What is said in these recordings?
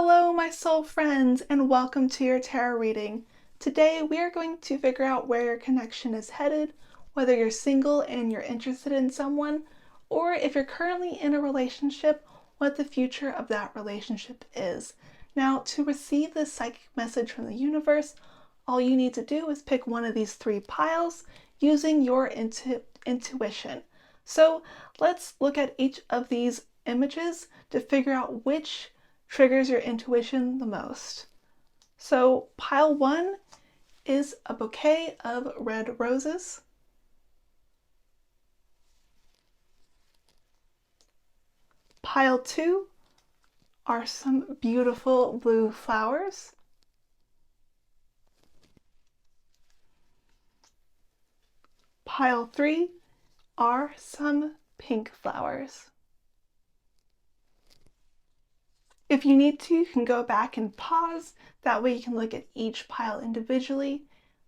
Hello, my soul friends, and welcome to your tarot reading. Today, we are going to figure out where your connection is headed, whether you're single and you're interested in someone, or if you're currently in a relationship, what the future of that relationship is. Now, to receive this psychic message from the universe, all you need to do is pick one of these three piles using your intuition. So let's look at each of these images to figure out which triggers your intuition the most. So pile 1 is a bouquet of red roses. Pile 2 are some beautiful blue flowers. Pile 3 are some pink flowers. If you need to, you can go back and pause. That way you can look at each pile individually.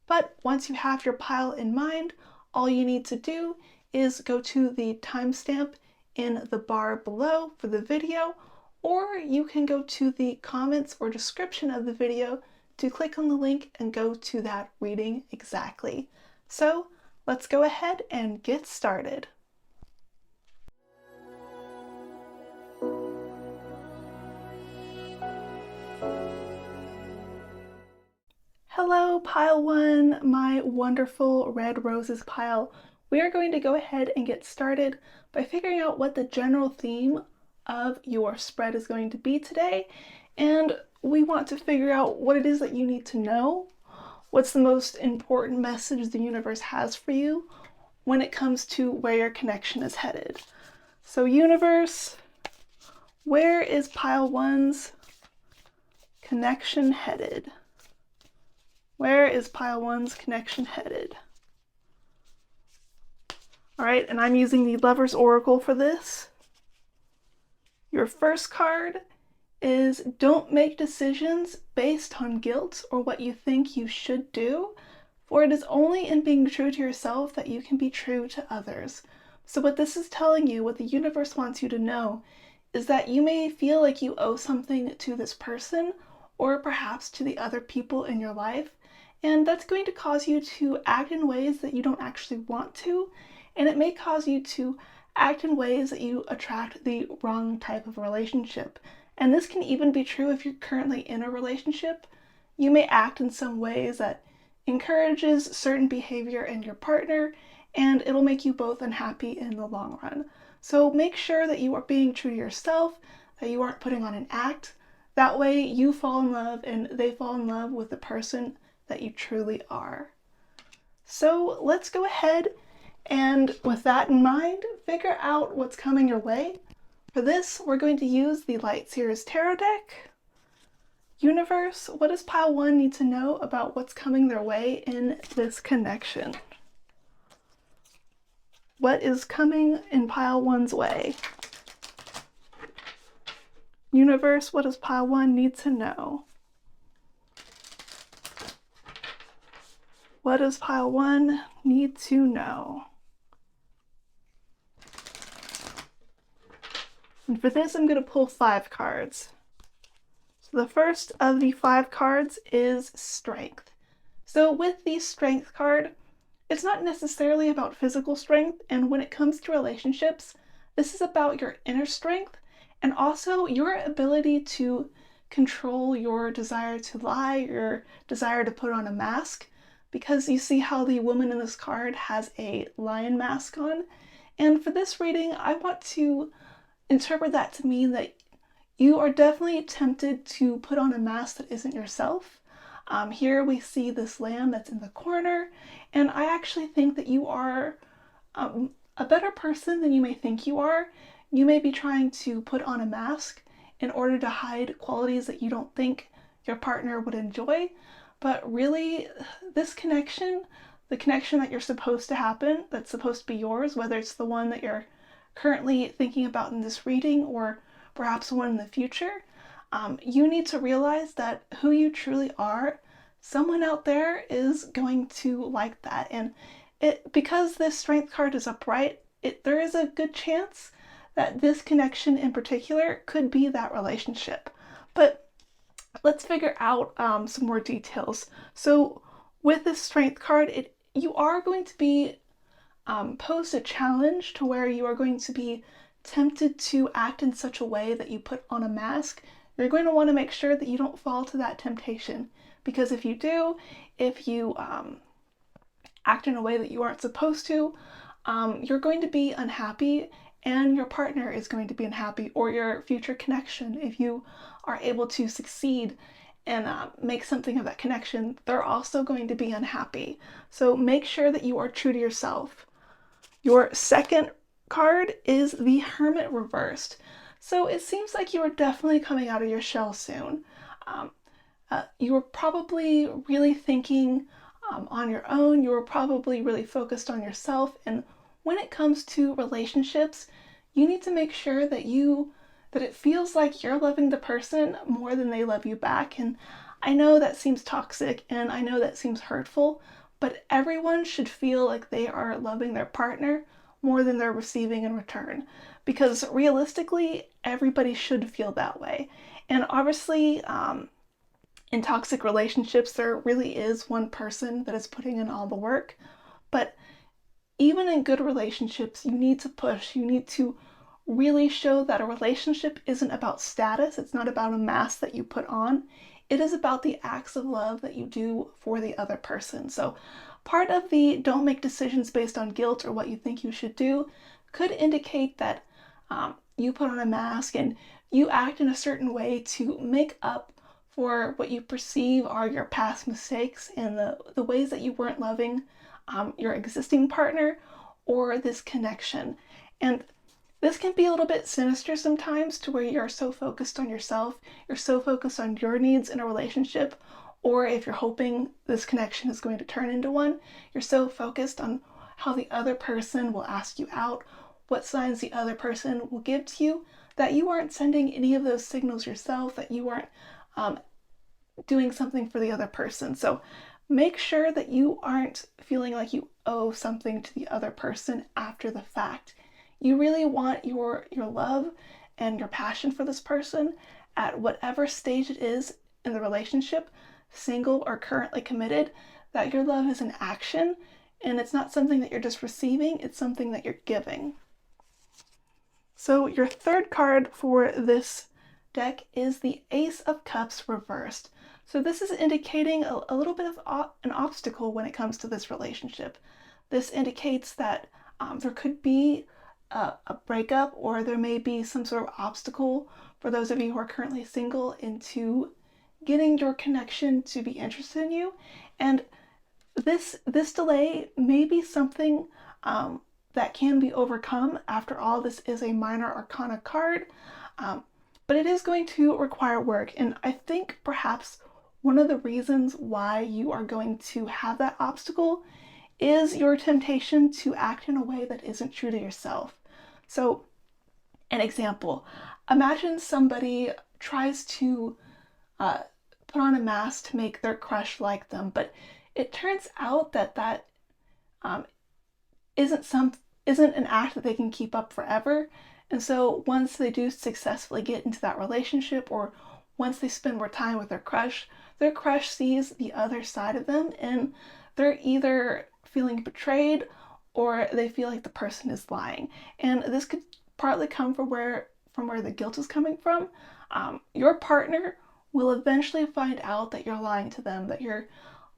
But once you have your pile in mind, all you need to do is go to the timestamp in the bar below for the video, or you can go to the comments or description of the video to click on the link and go to that reading exactly. So let's go ahead and get started. Hello, pile 1, my wonderful red roses pile. We are going to go ahead and get started by figuring out what the general theme of your spread is going to be today. And we want to figure out what it is that you need to know. What's the most important message the universe has for you when it comes to where your connection is headed. So universe, where is pile 1's connection headed? Where is pile 1's connection headed? All right, and I'm using the Lover's Oracle for this. Your first card is don't make decisions based on guilt or what you think you should do, for it is only in being true to yourself that you can be true to others. So what this is telling you, what the universe wants you to know, is that you may feel like you owe something to this person or perhaps to the other people in your life. And that's going to cause you to act in ways that you don't actually want to, and it may cause you to act in ways that you attract the wrong type of relationship. And this can even be true if you're currently in a relationship. You may act in some ways that encourages certain behavior in your partner, and it'll make you both unhappy in the long run. So make sure that you are being true to yourself, that you aren't putting on an act. That way you fall in love and they fall in love with the person that you truly are. So let's go ahead and with that in mind, figure out what's coming your way. For this, we're going to use the Light Seers Tarot deck. Universe, what does pile 1 need to know about what's coming their way in this connection? What is coming in pile 1's way? Universe, what does pile 1 need to know? What does pile 1 need to know? And for this, I'm going to pull 5 cards. So the first of the 5 cards is Strength. So with the Strength card, it's not necessarily about physical strength, and when it comes to relationships, this is about your inner strength and also your ability to control your desire to lie, your desire to put on a mask. Because you see how the woman in this card has a lion mask on. And for this reading, I want to interpret that to mean that you are definitely tempted to put on a mask that isn't yourself. Here we see this lamb that's in the corner, and I actually think that you are a better person than you may think you are. You may be trying to put on a mask in order to hide qualities that you don't think your partner would enjoy. But really, this connection, the connection that you're supposed to happen, that's supposed to be yours, whether it's the one that you're currently thinking about in this reading or perhaps one in the future, you need to realize that who you truly are, someone out there is going to like that. And because this Strength card is upright, there is a good chance that this connection in particular could be that relationship. But let's figure out some more details. So with this strength card, you are going to be posed a challenge to where you are going to be tempted to act in such a way that you put on a mask. You're going to want to make sure that you don't fall to that temptation, because if you do, if you act in a way that you aren't supposed to, you're going to be unhappy, and your partner is going to be unhappy, or your future connection, if you are able to succeed and make something of that connection, they're also going to be unhappy. So make sure that you are true to yourself. Your second card is the Hermit reversed. So it seems like you are definitely coming out of your shell soon. You were probably really thinking on your own. You were probably really focused on yourself. And when it comes to relationships, you need to make sure that it feels like you're loving the person more than they love you back. And I know that seems toxic and I know that seems hurtful, but everyone should feel like they are loving their partner more than they're receiving in return. Because realistically, everybody should feel that way. And obviously, in toxic relationships, there really is one person that is putting in all the work. But even in good relationships, you need to push. You need to really show that a relationship isn't about status. It's not about a mask that you put on. It is about the acts of love that you do for the other person. So part of the don't make decisions based on guilt or what you think you should do could indicate that you put on a mask and you act in a certain way to make up for what you perceive are your past mistakes and the ways that you weren't loving your existing partner or this connection. And this can be a little bit sinister sometimes, to where you're so focused on yourself, you're so focused on your needs in a relationship, or if you're hoping this connection is going to turn into one, you're so focused on how the other person will ask you out, what signs the other person will give to you, that you aren't sending any of those signals yourself, that you aren't doing something for the other person. So make sure that you aren't feeling like you owe something to the other person after the fact. You really want your love and your passion for this person at whatever stage it is in the relationship, single or currently committed, that your love is an action and it's not something that you're just receiving, it's something that you're giving. So your third card for this deck is the Ace of Cups reversed. So this is indicating a little bit of an obstacle when it comes to this relationship. This indicates that there could be a breakup, or there may be some sort of obstacle for those of you who are currently single into getting your connection to be interested in you. And this delay may be something that can be overcome. After all, this is a minor arcana card, but it is going to require work. And I think perhaps one of the reasons why you are going to have that obstacle is your temptation to act in a way that isn't true to yourself. So, an example, imagine somebody tries to put on a mask to make their crush like them, but it turns out that um, isn't an act that they can keep up forever. And so once they do successfully get into that relationship, or once they spend more time with their crush sees the other side of them, and they're either feeling betrayed or they feel like the person is lying. And this could partly come from where the guilt is coming from. Your partner will eventually find out that you're lying to them, that you're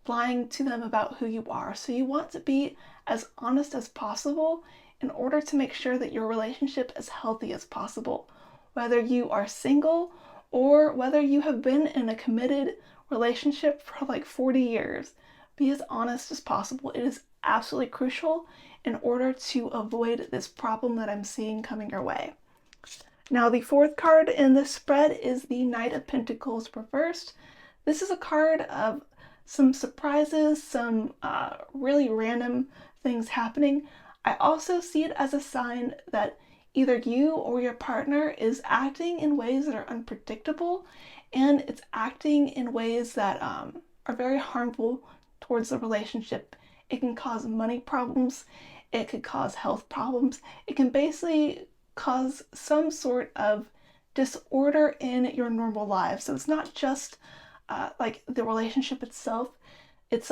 lying to them about who you are. So you want to be as honest as possible in order to make sure that your relationship is healthy as possible. Whether you are single or whether you have been in a committed relationship for like 40 years, be as honest as possible. It is absolutely crucial in order to avoid this problem that I'm seeing coming your way. Now, the fourth card in this spread is the Knight of Pentacles reversed. This is a card of some surprises, some really random things happening. I also see it as a sign that either you or your partner is acting in ways that are unpredictable, and it's acting in ways that are very harmful towards the relationship. It can cause money problems, it could cause health problems, it can basically cause some sort of disorder in your normal life. So it's not just like the relationship itself, it's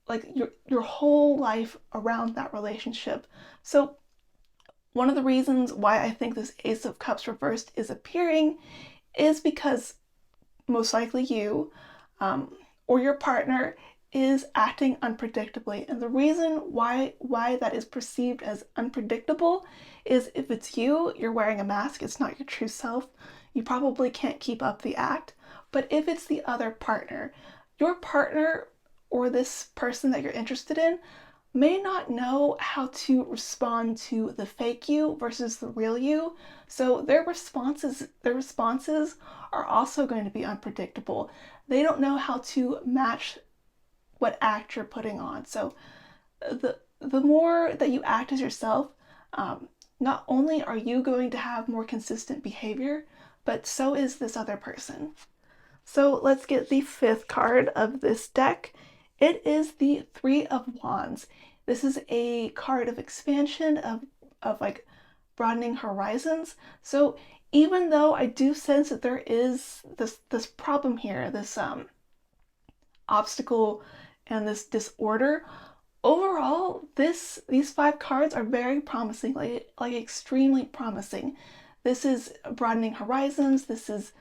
like your whole life around that relationship. So one of the reasons why I think this Ace of Cups reversed is appearing is because most likely you or your partner is acting unpredictably. And the reason why that is perceived as unpredictable is if it's you, you're wearing a mask, it's not your true self, you probably can't keep up the act. But if it's the other partner, your partner or this person that you're interested in may not know how to respond to the fake you versus the real you. So their responses are also going to be unpredictable. They don't know how to match what act you're putting on. So the more that you act as yourself, not only are you going to have more consistent behavior, but so is this other person. So let's get the 5th card of this deck. It is the 3 of Wands. This is a card of expansion, of like broadening horizons. So even though I do sense that there is this problem here, this obstacle and this disorder, overall these 5 cards are very promising, like extremely promising. This is broadening horizons. This is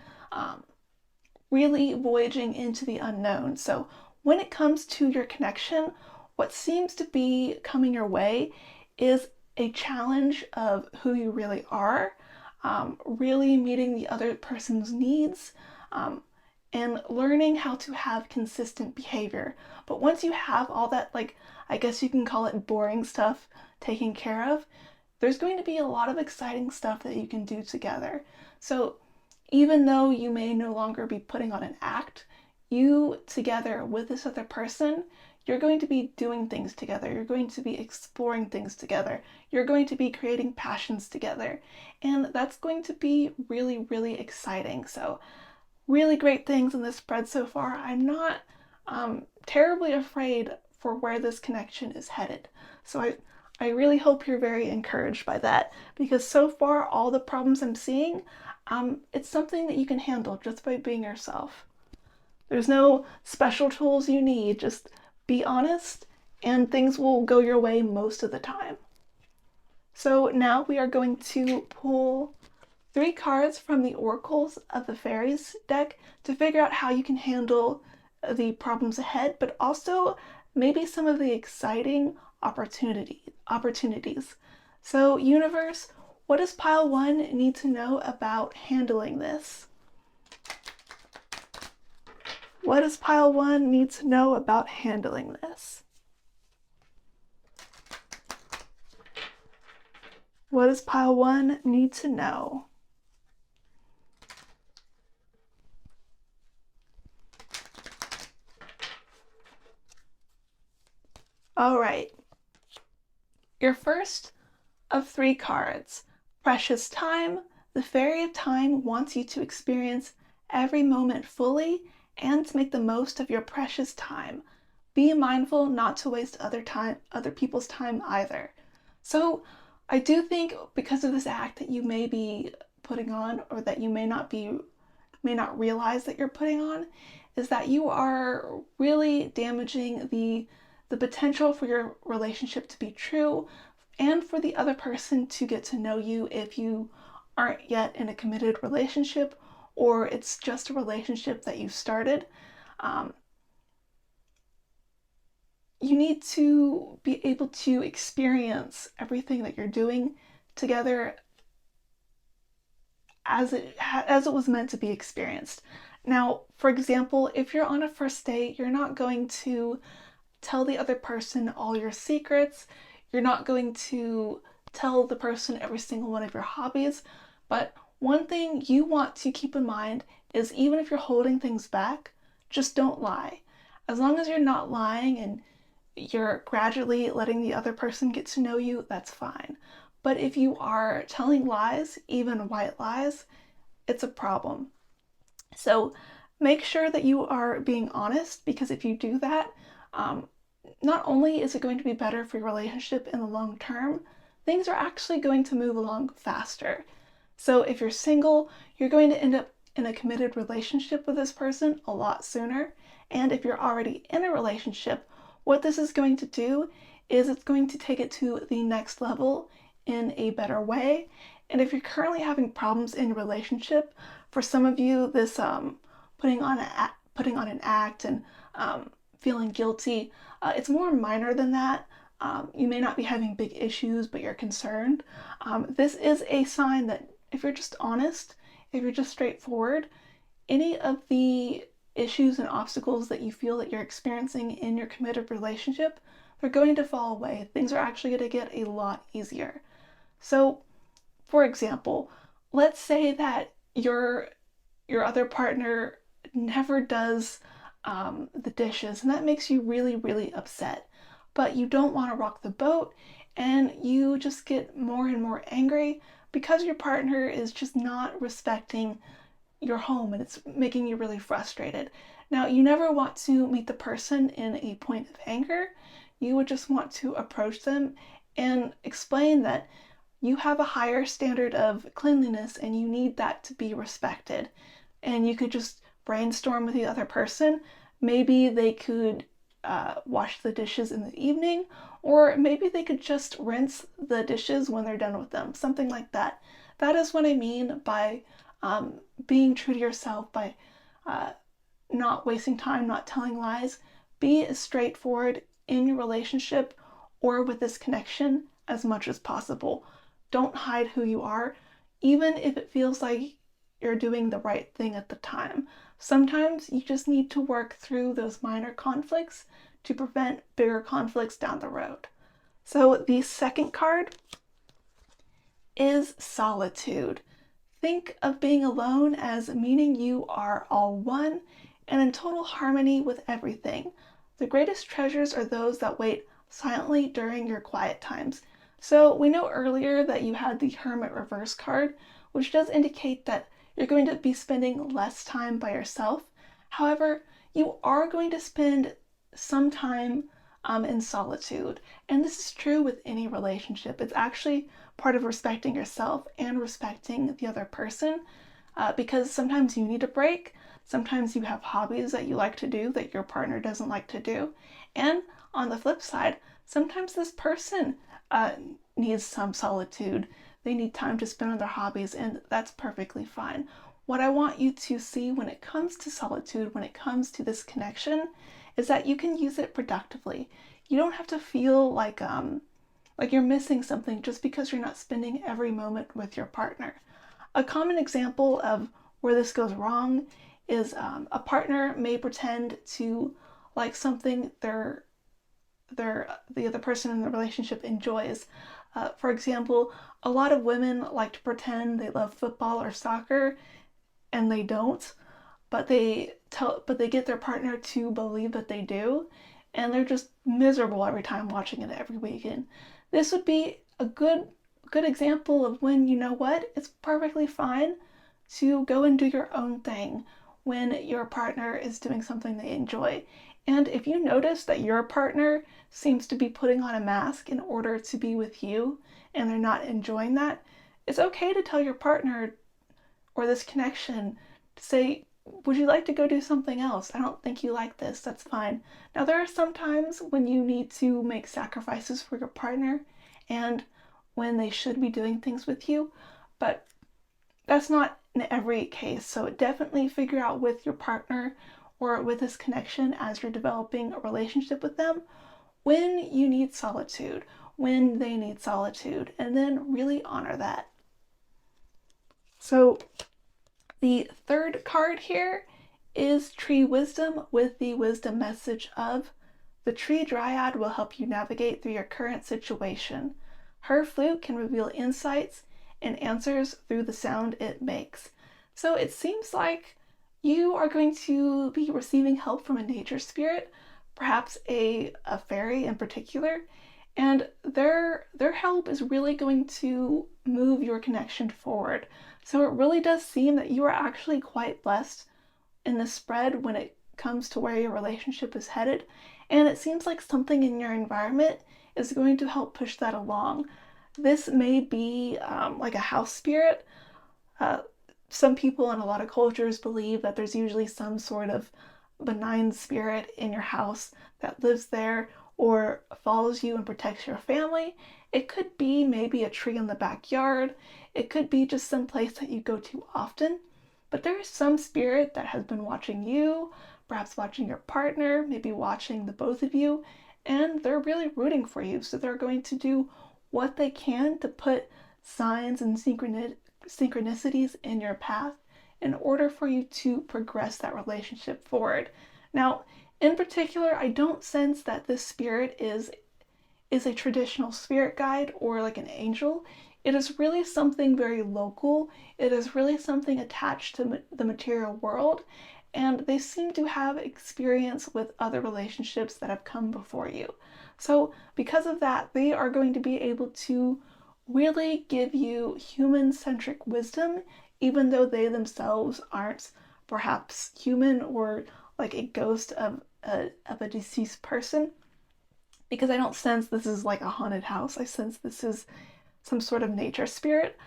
really voyaging into the unknown. So when it comes to your connection, what seems to be coming your way is a challenge of who you really are, really meeting the other person's needs, and learning how to have consistent behavior. But once you have all that, like, I guess you can call it boring stuff taken care of, there's going to be a lot of exciting stuff that you can do together. So even though you may no longer be putting on an act, you together with this other person, you're going to be doing things together. You're going to be exploring things together. You're going to be creating passions together. And that's going to be really, really exciting. So really great things in this spread so far. I'm not terribly afraid for where this connection is headed. So I really hope you're very encouraged by that, because so far all the problems I'm seeing, it's something that you can handle just by being yourself. There's no special tools you need, just be honest and things will go your way most of the time. So now we are going to pull 3 cards from the Oracles of the Fairies deck to figure out how you can handle the problems ahead, but also maybe some of the exciting opportunities. So universe, what does pile 1 need to know about handling this? What does pile 1 need to know about handling this? What does pile 1 need to know? All right. Your first of 3 cards, Precious Time. The Fairy of Time wants you to experience every moment fully and to make the most of your precious time. Be mindful not to waste other people's time either. So I do think because of this act that you may be putting on, or that you may not realize that you're putting on, is that you are really damaging the potential for your relationship to be true and for the other person to get to know you if you aren't yet in a committed relationship, or it's just a relationship that you started. You need to be able to experience everything that you're doing together as it was meant to be experienced. Now, for example, if you're on a first date, you're not going to tell the other person all your secrets. You're not going to tell the person every single one of your hobbies. But one thing you want to keep in mind is, even if you're holding things back, just don't lie. As long as you're not lying and you're gradually letting the other person get to know you, that's fine. But if you are telling lies, even white lies, it's a problem. So make sure that you are being honest, because if you do that, not only is it going to be better for your relationship in the long term, things are actually going to move along faster. So if you're single, you're going to end up in a committed relationship with this person a lot sooner. And if you're already in a relationship, what this is going to do is it's going to take it to the next level in a better way. And if you're currently having problems in your relationship, for some of you, this putting on an act and feeling guilty, it's more minor than that. You may not be having big issues, but you're concerned. This is a sign that if you're just honest, if you're just straightforward, any of the issues and obstacles that you feel that you're experiencing in your committed relationship, they're going to fall away. Things are actually going to get a lot easier. So, for example, let's say that your other partner never does the dishes, and that makes you really, really upset. But you don't want to rock the boat, and you just get more and more angry because your partner is just not respecting your home and it's making you really frustrated. Now, you never want to meet the person in a point of anger. You would just want to approach them and explain that you have a higher standard of cleanliness and you need that to be respected. And you could just brainstorm with the other person. Maybe they could wash the dishes in the evening, or maybe they could just rinse the dishes when they're done with them, something like that. That is what I mean by being true to yourself, by not wasting time, not telling lies. Be straightforward in your relationship or with this connection as much as possible. Don't hide who you are, even if it feels like you're doing the right thing at the time. Sometimes you just need to work through those minor conflicts to prevent bigger conflicts down the road. So the second card is solitude. Think of being alone as meaning you are all one and in total harmony with everything. The greatest treasures are those that wait silently during your quiet times. So we know earlier that you had the Hermit reverse card, which does indicate that you're going to be spending less time by yourself. However, you are going to spend some time in solitude. And this is true with any relationship. It's actually part of respecting yourself and respecting the other person, because sometimes you need a break. Sometimes you have hobbies that you like to do that your partner doesn't like to do. And on the flip side, sometimes this person needs some solitude. They need time to spend on their hobbies, and that's perfectly fine. What I want you to see when it comes to solitude, when it comes to this connection, is that you can use it productively. You don't have to feel like you're missing something just because you're not spending every moment with your partner. A common example of where this goes wrong is a partner may pretend to like something the other person in the relationship enjoys. For example, a lot of women like to pretend they love football or soccer, and they don't, but they get their partner to believe that they do, and they're just miserable every time watching it every weekend. This would be a good example of when, you know what, it's perfectly fine to go and do your own thing when your partner is doing something they enjoy. And if you notice that your partner seems to be putting on a mask in order to be with you and they're not enjoying that, it's okay to tell your partner or this connection to say, would you like to go do something else? I don't think you like this. That's fine. Now, there are some times when you need to make sacrifices for your partner and when they should be doing things with you, but that's not in every case. So definitely figure out with your partner or with this connection as you're developing a relationship with them when you need solitude, when they need solitude, and then really honor that. So the third card here is Tree Wisdom with the wisdom message of the Tree Dryad will help you navigate through your current situation. Her flute can reveal insights and answers through the sound it makes. So it seems like you are going to be receiving help from a nature spirit, perhaps a fairy in particular, and their help is really going to move your connection forward. So it really does seem that you are actually quite blessed in this spread when it comes to where your relationship is headed, and it seems like something in your environment is going to help push that along. This may be like a house spirit. Some people in a lot of cultures believe that there's usually some sort of benign spirit in your house that lives there or follows you and protects your family. It could be maybe a tree in the backyard. It could be just some place that you go to often. But there is some spirit that has been watching you, perhaps watching your partner, maybe watching the both of you, and they're really rooting for you. So they're going to do what they can to put signs and synchronicities in your path in order for you to progress that relationship forward. Now, in particular, I don't sense that this spirit is a traditional spirit guide or like an angel. It is really something very local. It is really something attached to the material world, and they seem to have experience with other relationships that have come before you. So because of that, they are going to be able to really give you human-centric wisdom, even though they themselves aren't perhaps human or like a ghost of a deceased person. Because I don't sense this is like a haunted house. I sense this is some sort of nature spirit.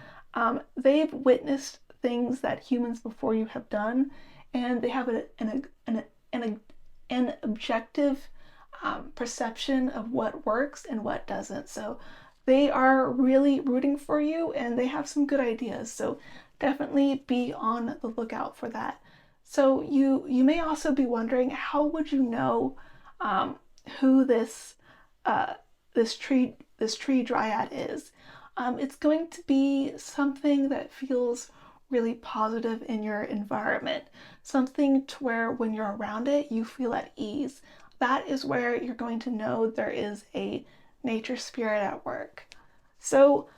They've witnessed things that humans before you have done, and they have an objective perception of what works and what doesn't. So they are really rooting for you, and they have some good ideas. So definitely be on the lookout for that. So you may also be wondering, how would you know who this tree dryad is? It's going to be something that feels really positive in your environment, something to where when you're around it, you feel at ease. That is where you're going to know there is a nature spirit at work. So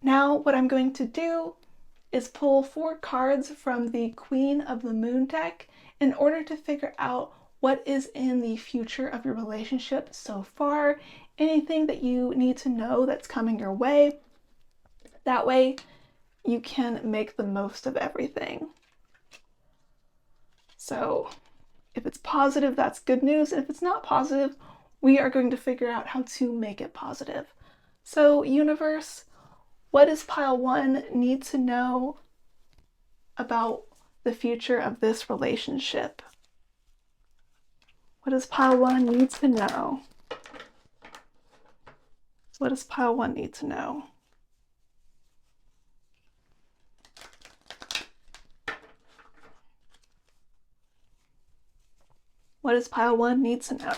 now what I'm going to do is pull 4 cards from the Queen of the Moon deck in order to figure out what is in the future of your relationship so far, anything that you need to know that's coming your way. That way you can make the most of everything. So if it's positive, that's good news. And if it's not positive, we are going to figure out how to make it positive. So universe, what does pile 1 need to know about the future of this relationship? What does pile 1 need to know? What does pile 1 need to know? What does pile 1 need to know?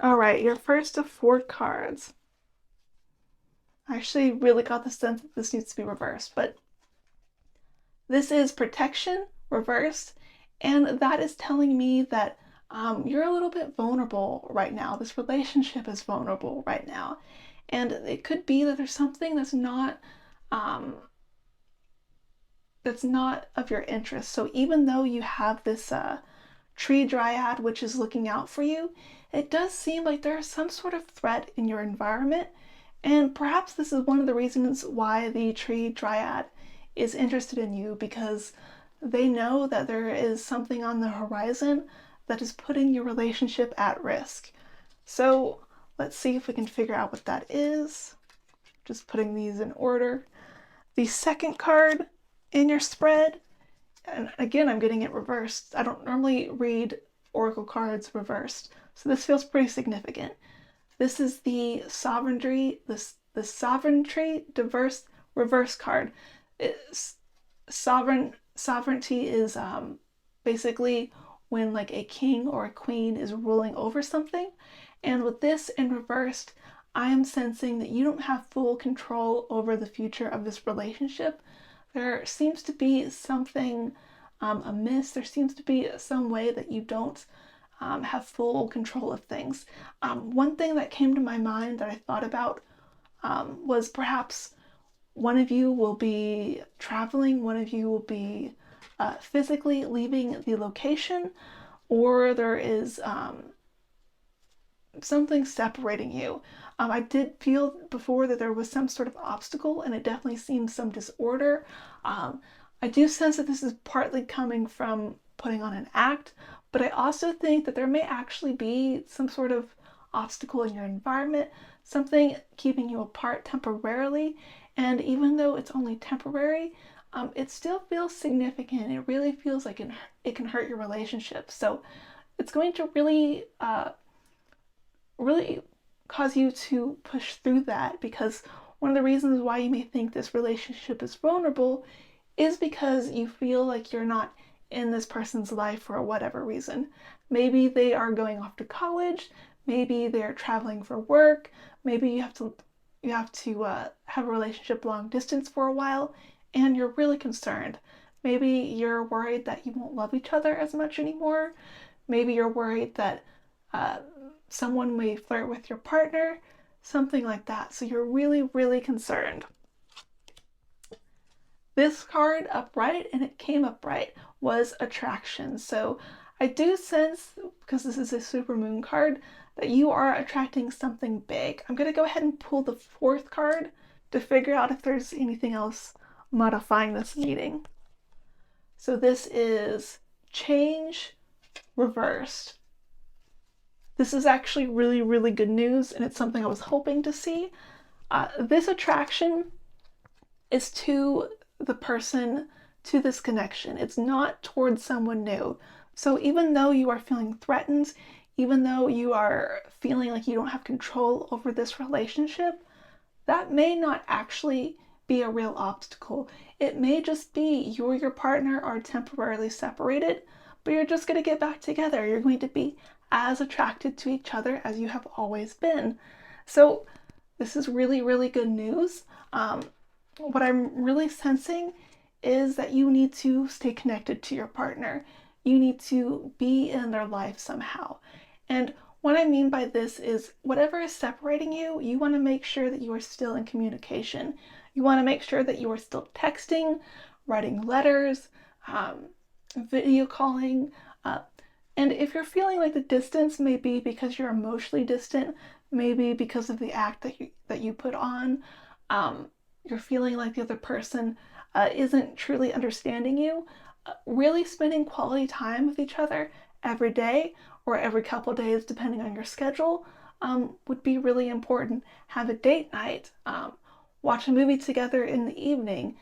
All right, your first of 4 cards. I actually really got the sense that this needs to be reversed, but this is protection reversed, and that is telling me that you're a little bit vulnerable right now. This relationship is vulnerable right now, and it could be that there's something that's not of your interest. So even though you have this tree dryad which is looking out for you, it does seem like there's some sort of threat in your environment, and perhaps this is one of the reasons why the tree dryad is interested in you, because they know that there is something on the horizon that is putting your relationship at risk. So let's see if we can figure out what that is. Just putting these in order. The second card in your spread, and again, I'm getting it reversed. I don't normally read oracle cards reversed, so this feels pretty significant. This is the sovereignty, the sovereignty diverse reverse card. Sovereignty is basically when like a king or a queen is ruling over something, and with this in reversed, I am sensing that you don't have full control over the future of this relationship. There seems to be something amiss. There seems to be some way that you don't have full control of things. One thing that came to my mind that I thought about was perhaps one of you will be traveling, one of you will be physically leaving the location, or there is something separating you. I did feel before that there was some sort of obstacle, and it definitely seems some disorder. I do sense that this is partly coming from putting on an act, but I also think that there may actually be some sort of obstacle in your environment, something keeping you apart temporarily. And even though it's only temporary, it still feels significant. It really feels like it can hurt your relationship. So it's going to really, really cause you to push through that, because one of the reasons why you may think this relationship is vulnerable is because you feel like you're not in this person's life for whatever reason. Maybe they are going off to college, maybe they're traveling for work, maybe you have to have a relationship long distance for a while, and you're really concerned. Maybe you're worried that you won't love each other as much anymore. Maybe you're worried that someone may flirt with your partner, something like that. So you're really, really concerned. This card upright, and it came upright, was attraction. So I do sense, because this is a supermoon card, that you are attracting something big. I'm going to go ahead and pull the fourth card to figure out if there's anything else modifying this meeting. So this is change reversed. This is actually really, really good news, and it's something I was hoping to see. This attraction is to the person, to this connection. It's not towards someone new. So even though you are feeling threatened, even though you are feeling like you don't have control over this relationship, that may not actually be a real obstacle. It may just be you or your partner are temporarily separated, but you're just going to get back together. You're going to be as attracted to each other as you have always been. So this is really, really good news. What I'm really sensing is that you need to stay connected to your partner. You need to be in their life somehow. And what I mean by this is whatever is separating you, you want to make sure that you are still in communication. You want to make sure that you are still texting, writing letters, video calling. And if you're feeling like the distance may be because you're emotionally distant, maybe because of the act that you put on, you're feeling like the other person isn't truly understanding you, really spending quality time with each other every day or every couple days, depending on your schedule, would be really important. Have a date night, watch a movie together in the evening.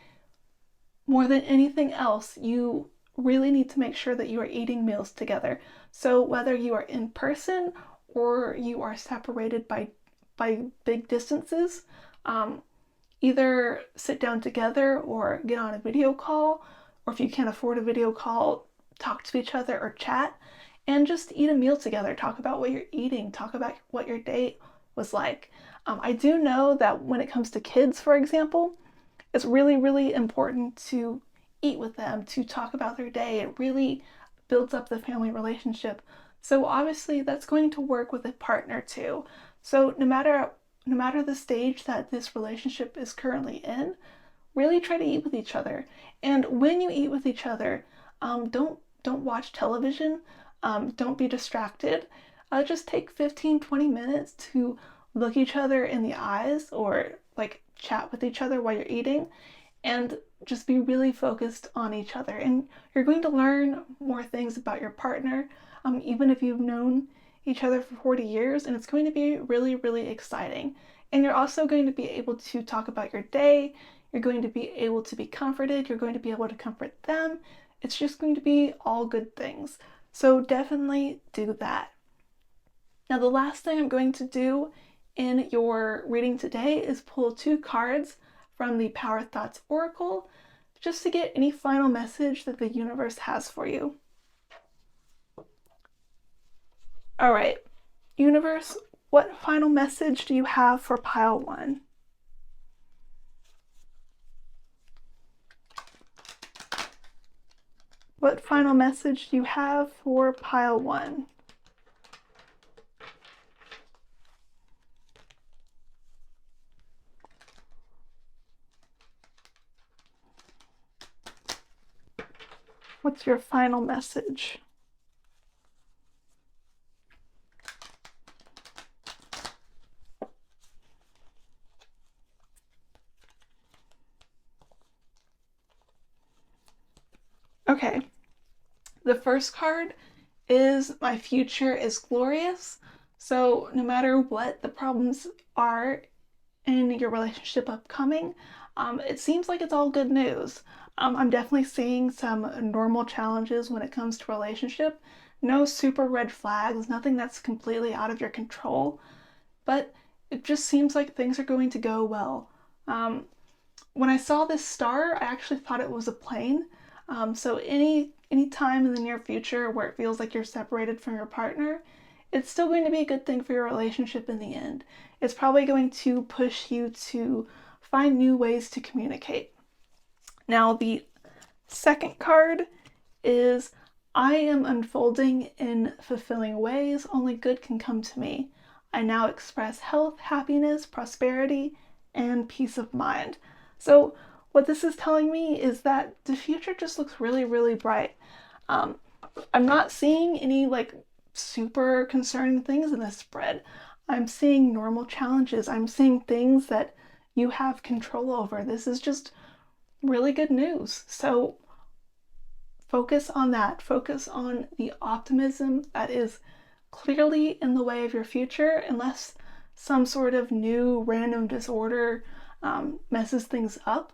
More than anything else, you really need to make sure that you are eating meals together. So whether you are in person or you are separated by big distances, either sit down together or get on a video call, or if you can't afford a video call, talk to each other or chat, and just eat a meal together. Talk about what you're eating, talk about what your day was like. I do know that when it comes to kids, for example, it's really, really important to eat with them, to talk about their day. It really builds up the family relationship. So obviously that's going to work with a partner too. So no matter the stage that this relationship is currently in, really try to eat with each other. And when you eat with each other, don't watch television. Don't be distracted. Just take 15-20 minutes to look each other in the eyes, or like chat with each other while you're eating, and just be really focused on each other. And you're going to learn more things about your partner, even if you've known each other for 40 years, and it's going to be really, really exciting. And you're also going to be able to talk about your day. You're going to be able to be comforted. You're going to be able to comfort them. It's just going to be all good things. So definitely do that. Now, the last thing I'm going to do in your reading today is pull 2 cards from the Power Thoughts Oracle, just to get any final message that the universe has for you. All right, universe, what final message do you have for pile 1? What final message do you have for pile 1? What's your final message? Okay, the first card is my future is glorious. So no matter what the problems are in your relationship upcoming, it seems like it's all good news. I'm definitely seeing some normal challenges when it comes to relationship. No super red flags, nothing that's completely out of your control, but it just seems like things are going to go well. When I saw this star, I actually thought it was a plane. So any time in the near future where it feels like you're separated from your partner, it's still going to be a good thing for your relationship in the end. It's probably going to push you to find new ways to communicate. Now, the second card is I am unfolding in fulfilling ways. Only good can come to me. I now express health, happiness, prosperity, and peace of mind. So, what this is telling me is that the future just looks really, really bright. Um, I'm not seeing any like super concerning things in this spread. I'm seeing normal challenges. I'm seeing things that you have control over. This is just really good news. So focus on that. Focus on the optimism that is clearly in the way of your future, unless some sort of new random disorder messes things up.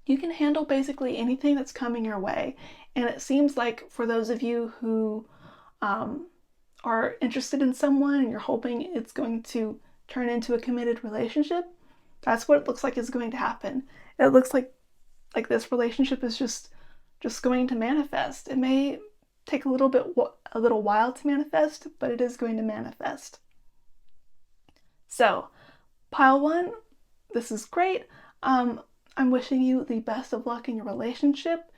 You can handle basically anything that's coming your way. And it seems like for those of you who are interested in someone and you're hoping it's going to turn into a committed relationship, that's what it looks like is going to happen. It looks like this relationship is just going to manifest. It may take a little while to manifest, but it is going to manifest. So, pile one, this is great. I'm wishing you the best of luck in your relationship.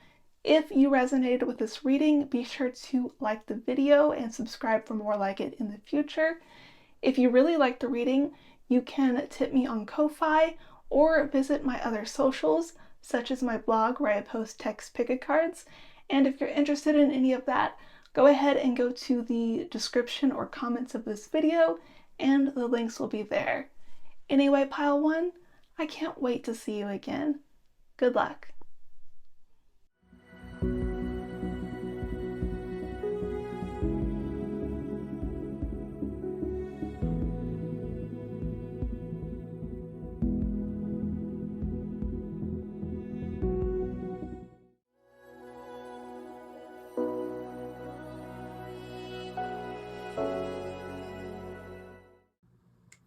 If you resonated with this reading, be sure to like the video and subscribe for more like it in the future. If you really like the reading, you can tip me on Ko-Fi or visit my other socials, such as my blog where I post text pick-a-cards. And if you're interested in any of that, go ahead and go to the description or comments of this video, and the links will be there. Anyway, pile one, I can't wait to see you again. Good luck.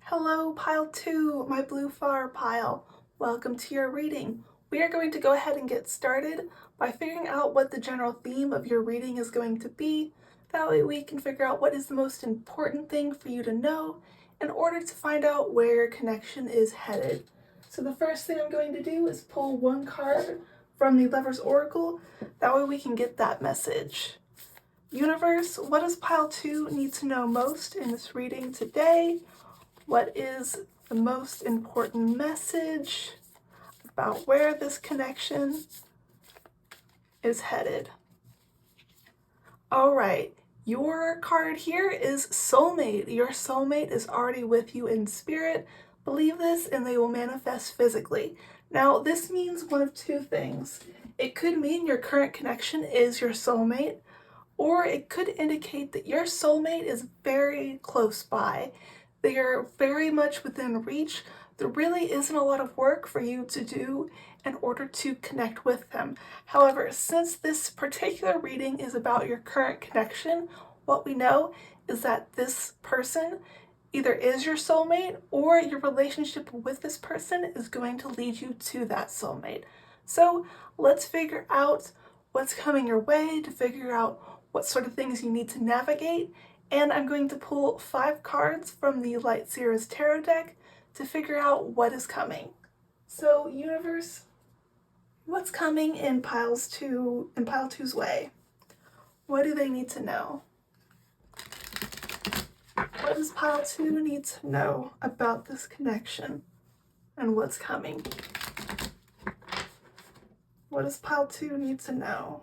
Hello, pile two, my blue flower pile. Welcome to your reading. We are going to go ahead and get started by figuring out what the general theme of your reading is going to be. That way we can figure out what is the most important thing for you to know in order to find out where your connection is headed. So the first thing I'm going to do is pull one card from the Lover's Oracle. That way we can get that message. Universe, what does pile two need to know most in this reading today? What is the most important message about where this connection is headed? All right, your card here is soulmate. Your soulmate is already with you in spirit. Believe this and they will manifest physically. Now, this means one of two things. It could mean your current connection is your soulmate, or it could indicate that your soulmate is very close by. They are very much within reach. There really isn't a lot of work for you to do in order to connect with them. However, since this particular reading is about your current connection, what we know is that this person either is your soulmate or your relationship with this person is going to lead you to that soulmate. So let's figure out what's coming your way, to figure out what sort of things you need to navigate. And I'm going to pull 5 cards from the Light Seer's Tarot deck to figure out what is coming. So, universe, what's coming in pile two's way? What do they need to know? What does pile two need to know about this connection and what's coming? What does pile two need to know?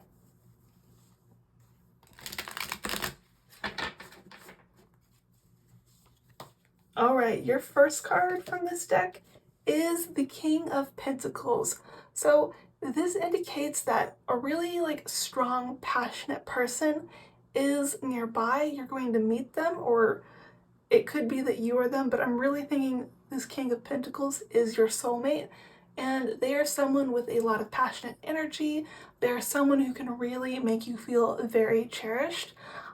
All right, your first card from this deck is the King of Pentacles. So this indicates that a really strong, passionate person is nearby. You're going to meet them, or it could be that you are them, but I'm really thinking this King of Pentacles is your soulmate, and they are someone with a lot of passionate energy. They're someone who can really make you feel very cherished.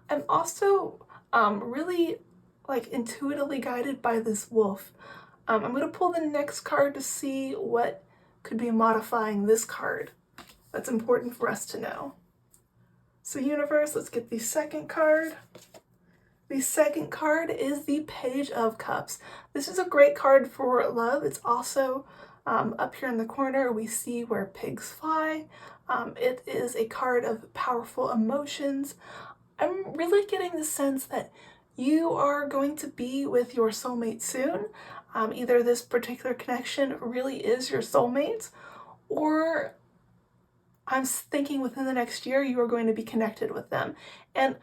I'm also really like intuitively guided by this wolf. I'm going to pull the next card to see what could be modifying this card. That's important for us to know. So universe, let's get the second card. The second card is the Page of Cups. This is a great card for love. It's also up here in the corner, we see where pigs fly. It is a card of powerful emotions. I'm really getting the sense that you are going to be with your soulmate soon. Either this particular connection really is your soulmate, or I'm thinking within the next year you are going to be connected with them. And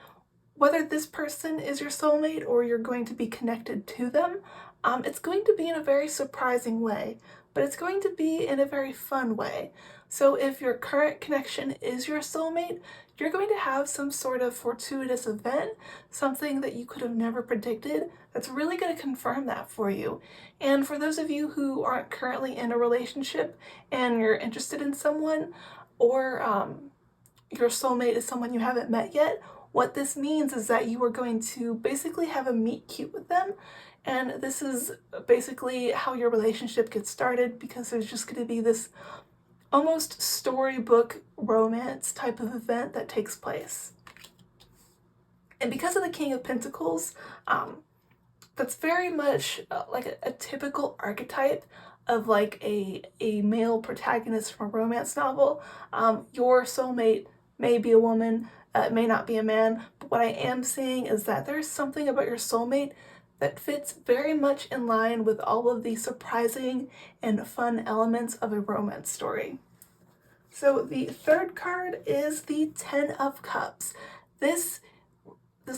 whether this person is your soulmate or you're going to be connected to them, it's going to be in a very surprising way, but it's going to be in a very fun way. So if your current connection is your soulmate, you're going to have some sort of fortuitous event, something that you could have never predicted, that's really going to confirm that for you. And for those of you who aren't currently in a relationship and you're interested in someone, or your soulmate is someone you haven't met yet, what this means is that you are going to basically have a meet cute with them, and this is basically how your relationship gets started, because there's just going to be this almost storybook romance type of event that takes place. And because of the King of Pentacles, that's very much like a typical archetype of like a male protagonist from a romance novel. Your soulmate may be a woman, it may not be a man, but what I am saying is that there's something about your soulmate that fits very much in line with all of the surprising and fun elements of a romance story. So the third card is the Ten of Cups. This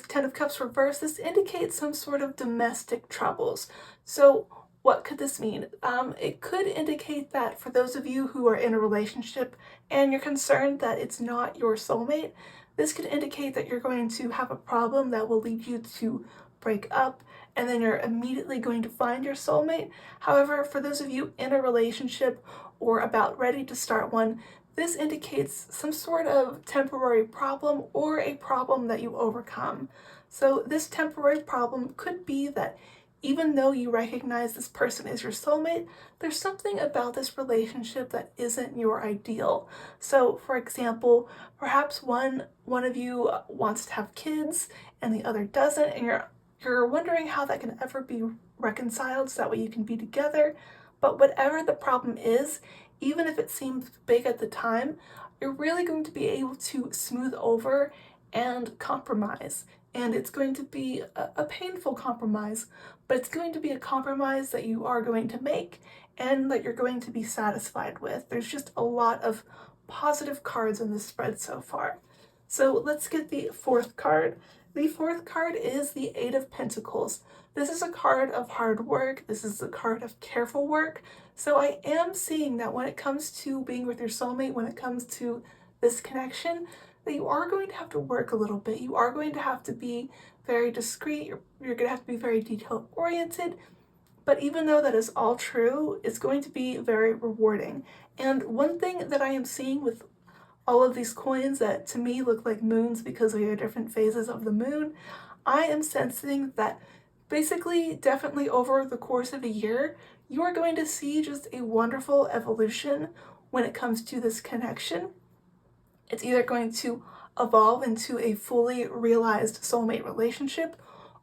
Ten of Cups reversed, this indicates some sort of domestic troubles. So what could this mean? It could indicate that for those of you who are in a relationship and you're concerned that it's not your soulmate, this could indicate that you're going to have a problem that will lead you to break up, and then you're immediately going to find your soulmate. However, for those of you in a relationship or about ready to start one, this indicates some sort of temporary problem or a problem that you overcome. So this temporary problem could be that even though you recognize this person is your soulmate, there's something about this relationship that isn't your ideal. So for example, perhaps one of you wants to have kids and the other doesn't, and you're wondering how that can ever be reconciled so that way you can be together. But whatever the problem is, even if it seems big at the time, you're really going to be able to smooth over and compromise. And it's going to be a painful compromise, but it's going to be a compromise that you are going to make and that you're going to be satisfied with. There's just a lot of positive cards in this spread so far. So let's get the fourth card. The fourth card is the Eight of Pentacles. This is a card of hard work. This is a card of careful work. So I am seeing that when it comes to being with your soulmate, when it comes to this connection, that you are going to have to work a little bit. You are going to have to be very discreet. You're going to have to be very detail oriented. But even though that is all true, it's going to be very rewarding. And one thing that I am seeing with all of these coins that to me look like moons because we are different phases of the moon, I am sensing that basically, definitely over the course of a year, you are going to see just a wonderful evolution when it comes to this connection. It's either going to evolve into a fully realized soulmate relationship,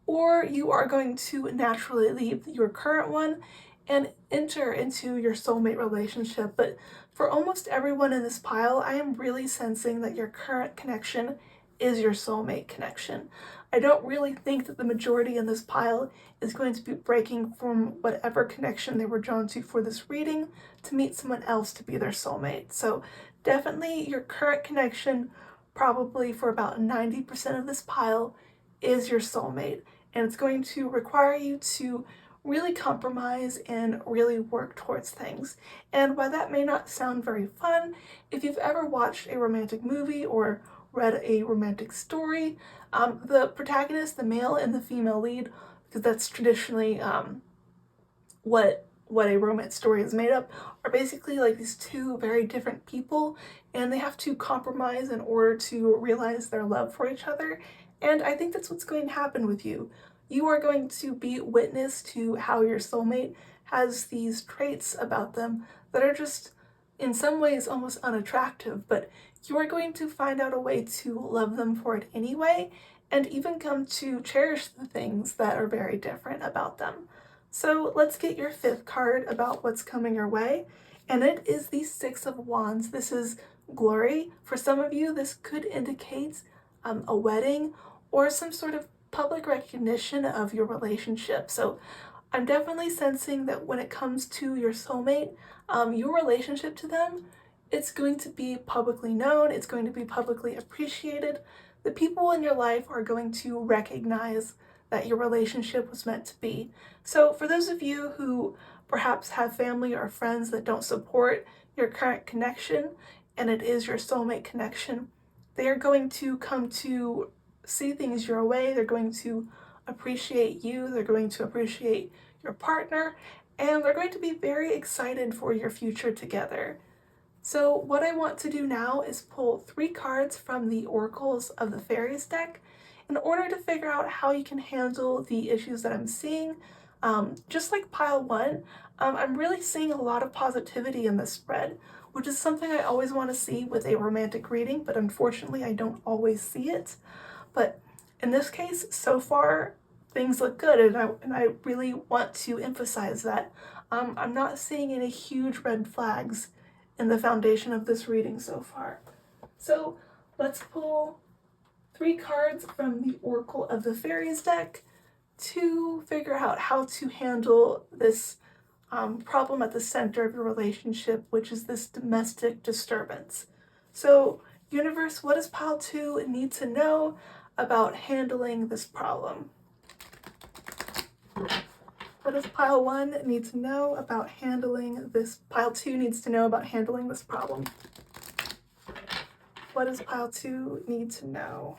or you are going to naturally leave your current one and enter into your soulmate relationship. But for almost everyone in this pile, I am really sensing that your current connection is your soulmate connection. I don't really think that the majority in this pile is going to be breaking from whatever connection they were drawn to for this reading to meet someone else to be their soulmate. So definitely your current connection, probably for about 90% of this pile, is your soulmate. And it's going to require you to really compromise and really work towards things. And while that may not sound very fun, if you've ever watched a romantic movie or read a romantic story, the protagonist, the male and the female lead, because that's traditionally what a romance story is made up, are basically like these two very different people, and they have to compromise in order to realize their love for each other. And I think that's what's going to happen with you. You are going to be witness to how your soulmate has these traits about them that are just in some ways almost unattractive, but you are going to find out a way to love them for it anyway, and even come to cherish the things that are very different about them. So let's get your 5th card about what's coming your way, and it is the 6 of Wands. This is glory. For some of you, this could indicate a wedding or some sort of public recognition of your relationship. So I'm definitely sensing that when it comes to your soulmate, your relationship to them, it's going to be publicly known, it's going to be publicly appreciated. The people in your life are going to recognize that your relationship was meant to be. So for those of you who perhaps have family or friends that don't support your current connection, and it is your soulmate connection, they are going to come to see things your way. They're going to appreciate you, they're going to appreciate your partner, and they're going to be very excited for your future together. So what I want to do now is pull 3 cards from the Oracles of the Fairies deck in order to figure out how you can handle the issues that I'm seeing. Just like pile 1, I'm really seeing a lot of positivity in this spread, which is something I always want to see with a romantic reading, but unfortunately I don't always see it. But in this case, so far, things look good, and I really want to emphasize that. I'm not seeing any huge red flags in the foundation of this reading so far. So let's pull 3 cards from the Oracle of the Fairies deck to figure out how to handle this problem at the center of your relationship, which is this domestic disturbance. So, universe, what does pile 2 need to know about handling this problem? What does pile 1 need to know about handling this? Pile 2 needs to know about handling this problem. What does pile 2 need to know?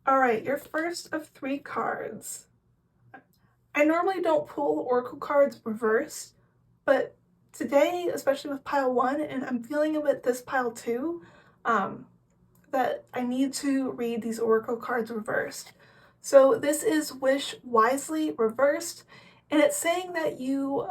All right, your first of 3 cards. I normally don't pull Oracle cards reversed, but today, especially with pile 1, and I'm feeling it with this pile 2, that I need to read these Oracle cards reversed. So this is Wish Wisely reversed, and it's saying that you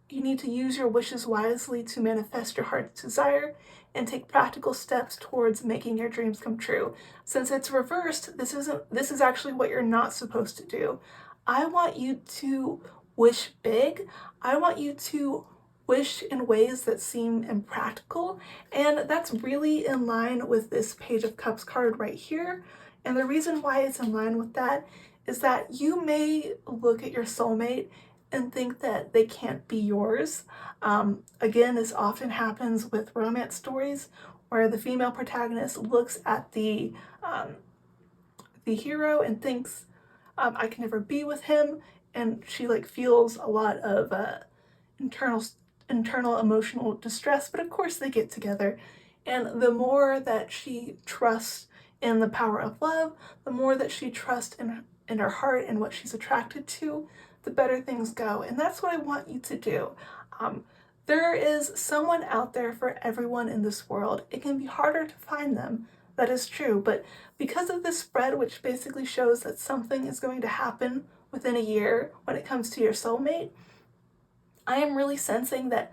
need to use your wishes wisely to manifest your heart's desire and take practical steps towards making your dreams come true. Since it's reversed, this is actually what you're not supposed to do. I want you to wish big. I want you to wish in ways that seem impractical, and that's really in line with this Page of Cups card right here. And the reason why it's in line with that is that you may look at your soulmate and think that they can't be yours. Again, this often happens with romance stories where the female protagonist looks at the hero and thinks, I can never be with him, and she like feels a lot of internal emotional distress. But of course they get together, and the more that she trusts in the power of love, the more that she trusts in her heart and what she's attracted to, the better things go. And that's what I want you to do. There is someone out there for everyone in this world. It can be harder to find them, that is true, but because of this spread, which basically shows that something is going to happen within a year when it comes to your soulmate, I am really sensing that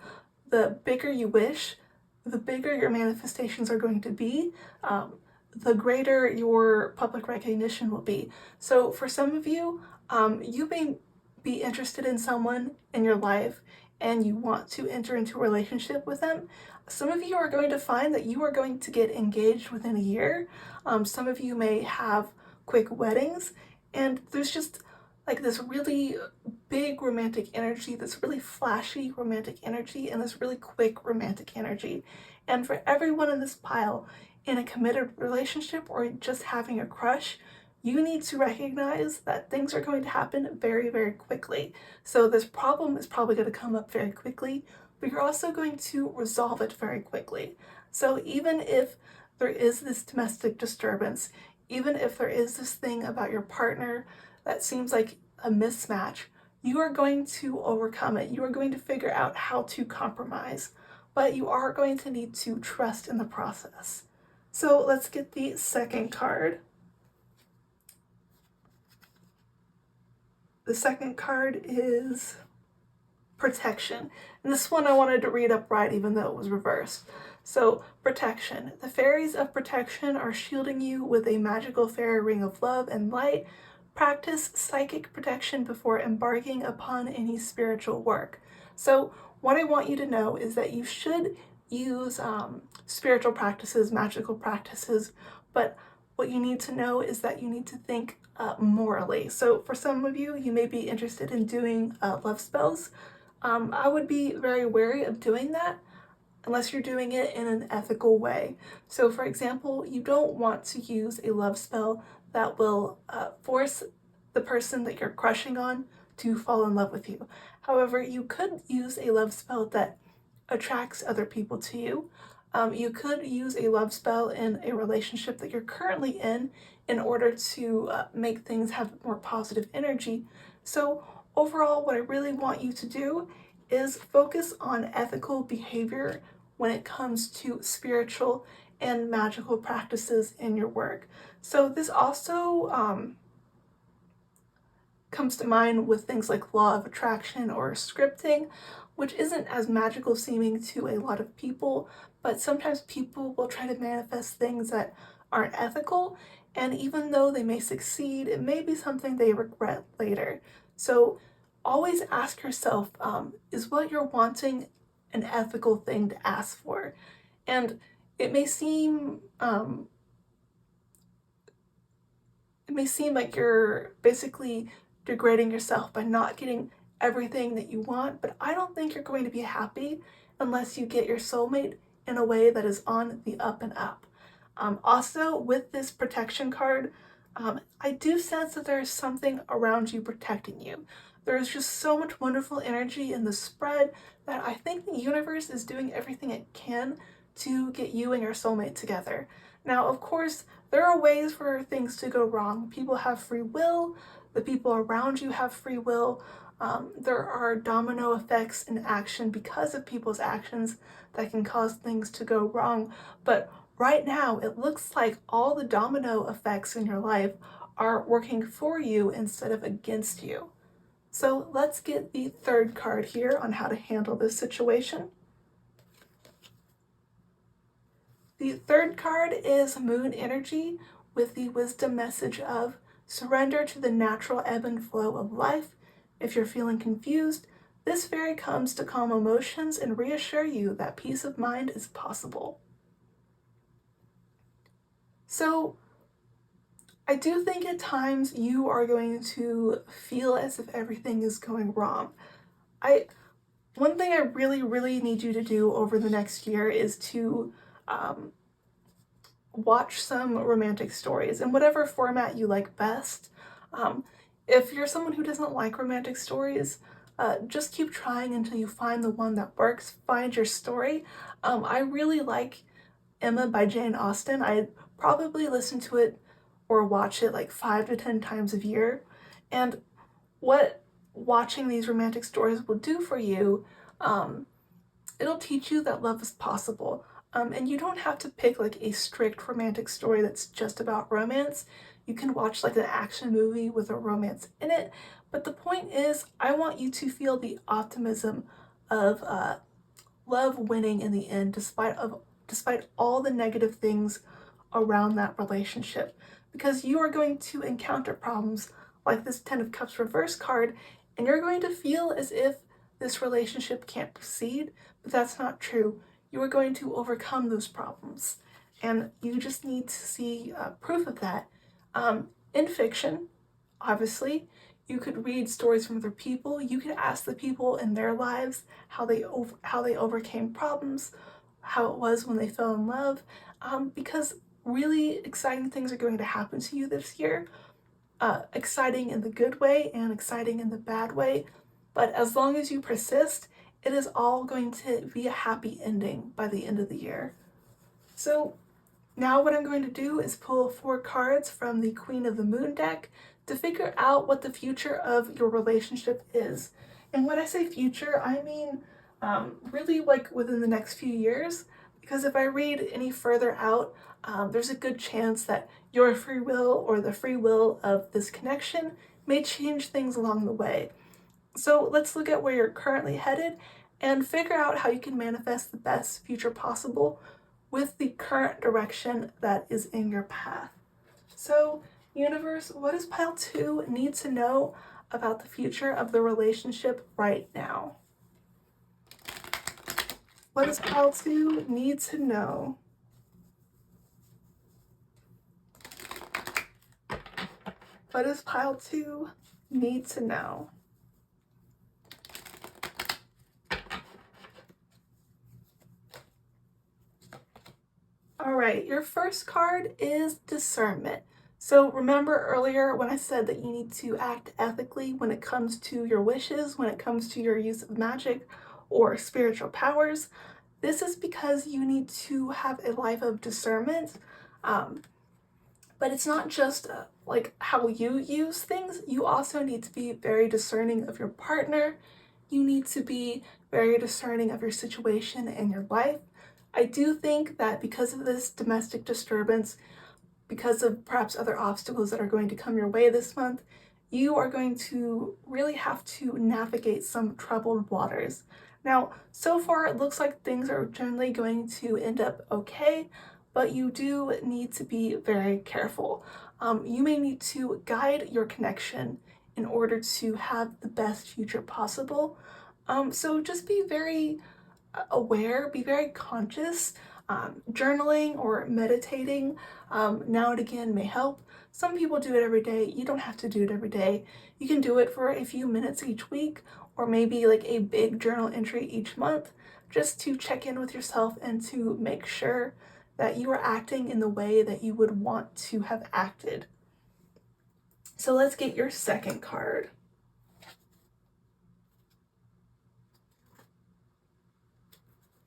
the bigger you wish, the bigger your manifestations are going to be, the greater your public recognition will be. So for some of you, you may be interested in someone in your life and you want to enter into a relationship with them. Some of you are going to find that you are going to get engaged within a year. Some of you may have quick weddings, and there's just like this really big romantic energy, this really flashy romantic energy, and this really quick romantic energy. And for everyone in this pile, in a committed relationship or just having a crush, you need to recognize that things are going to happen very, very quickly. So this problem is probably going to come up very quickly, but you're also going to resolve it very quickly. So even if there is this domestic disturbance, even if there is this thing about your partner that seems like a mismatch, you are going to overcome it. You are going to figure out how to compromise, but you are going to need to trust in the process. So let's get the second card. The second card is protection. And this one I wanted to read upright even though it was reversed. So, protection. The fairies of protection are shielding you with a magical fairy ring of love and light. Practice psychic protection before embarking upon any spiritual work. So, what I want you to know is that you should use spiritual practices, magical practices, but what you need to know is that you need to think morally. So, for some of you, you may be interested in doing love spells. I would be very wary of doing that unless you're doing it in an ethical way. So, for example, you don't want to use a love spell that will force the person that you're crushing on to fall in love with you. However, you could use a love spell that attracts other people to you. You could use a love spell in a relationship that you're currently in order to make things have more positive energy. So overall, what I really want you to do is focus on ethical behavior when it comes to spiritual and magical practices in your work. So this also comes to mind with things like law of attraction or scripting, which isn't as magical seeming to a lot of people, but sometimes people will try to manifest things that aren't ethical, and even though they may succeed, it may be something they regret later. So always ask yourself, is what you're wanting an ethical thing to ask for? And it may seem like you're basically degrading yourself by not getting everything that you want, but I don't think you're going to be happy unless you get your soulmate in a way that is on the up and up. Also, with this protection card, I do sense that there is something around you protecting you. There is just so much wonderful energy in the spread that I think the universe is doing everything it can to get you and your soulmate together. Now, of course, there are ways for things to go wrong. People have free will, the people around you have free will. There are domino effects in action because of people's actions that can cause things to go wrong. But right now, it looks like all the domino effects in your life are working for you instead of against you. So let's get the third card here on how to handle this situation. The third card is Moon Energy with the wisdom message of surrender to the natural ebb and flow of life. If you're feeling confused, this fairy comes to calm emotions and reassure you that peace of mind is possible. So I do think at times you are going to feel as if everything is going wrong. One thing I really, really need you to do over the next year is to watch some romantic stories in whatever format you like best. If you're someone who doesn't like romantic stories, just keep trying until you find the one that works. Find your story. I really like Emma by Jane Austen. I probably listen to it or watch it like 5 to 10 times a year. And what watching these romantic stories will do for you, it'll teach you that love is possible. And you don't have to pick like a strict romantic story that's just about romance. You can watch like an action movie with a romance in it. But the point is, I want you to feel the optimism of love winning in the end, despite all the negative things around that relationship. Because you are going to encounter problems like this Ten of Cups reverse card, and you're going to feel as if this relationship can't proceed, but that's not true. You are going to overcome those problems, and you just need to see proof of that. In fiction, obviously, you could read stories from other people. You could ask the people in their lives how they overcame problems, how it was when they fell in love, because really exciting things are going to happen to you this year. Exciting in the good way and exciting in the bad way. But as long as you persist, it is all going to be a happy ending by the end of the year. So now what I'm going to do is pull 4 cards from the Queen of the Moon deck to figure out what the future of your relationship is. And when I say future, I mean really like within the next few years, because if I read any further out, there's a good chance that your free will or the free will of this connection may change things along the way. So let's look at where you're currently headed and figure out how you can manifest the best future possible with the current direction that is in your path. So, universe, what does pile 2 need to know about the future of the relationship right now? What does pile 2 need to know? What does pile 2 need to know? All right, your first card is discernment. So remember earlier when I said that you need to act ethically when it comes to your wishes, when it comes to your use of magic or spiritual powers? This is because you need to have a life of discernment. But it's not just like how you use things. You also need to be very discerning of your partner. You need to be very discerning of your situation and your life. I do think that because of this domestic disturbance, because of perhaps other obstacles that are going to come your way this month, you are going to really have to navigate some troubled waters. Now, so far it looks like things are generally going to end up okay, but you do need to be very careful. You may need to guide your connection in order to have the best future possible. So just be very aware, be very conscious. Journaling or meditating now and again may help. Some people do it every day. You don't have to do it every day. You can do it for a few minutes each week, or maybe like a big journal entry each month, just to check in with yourself and to make sure that you are acting in the way that you would want to have acted. So let's get your second card.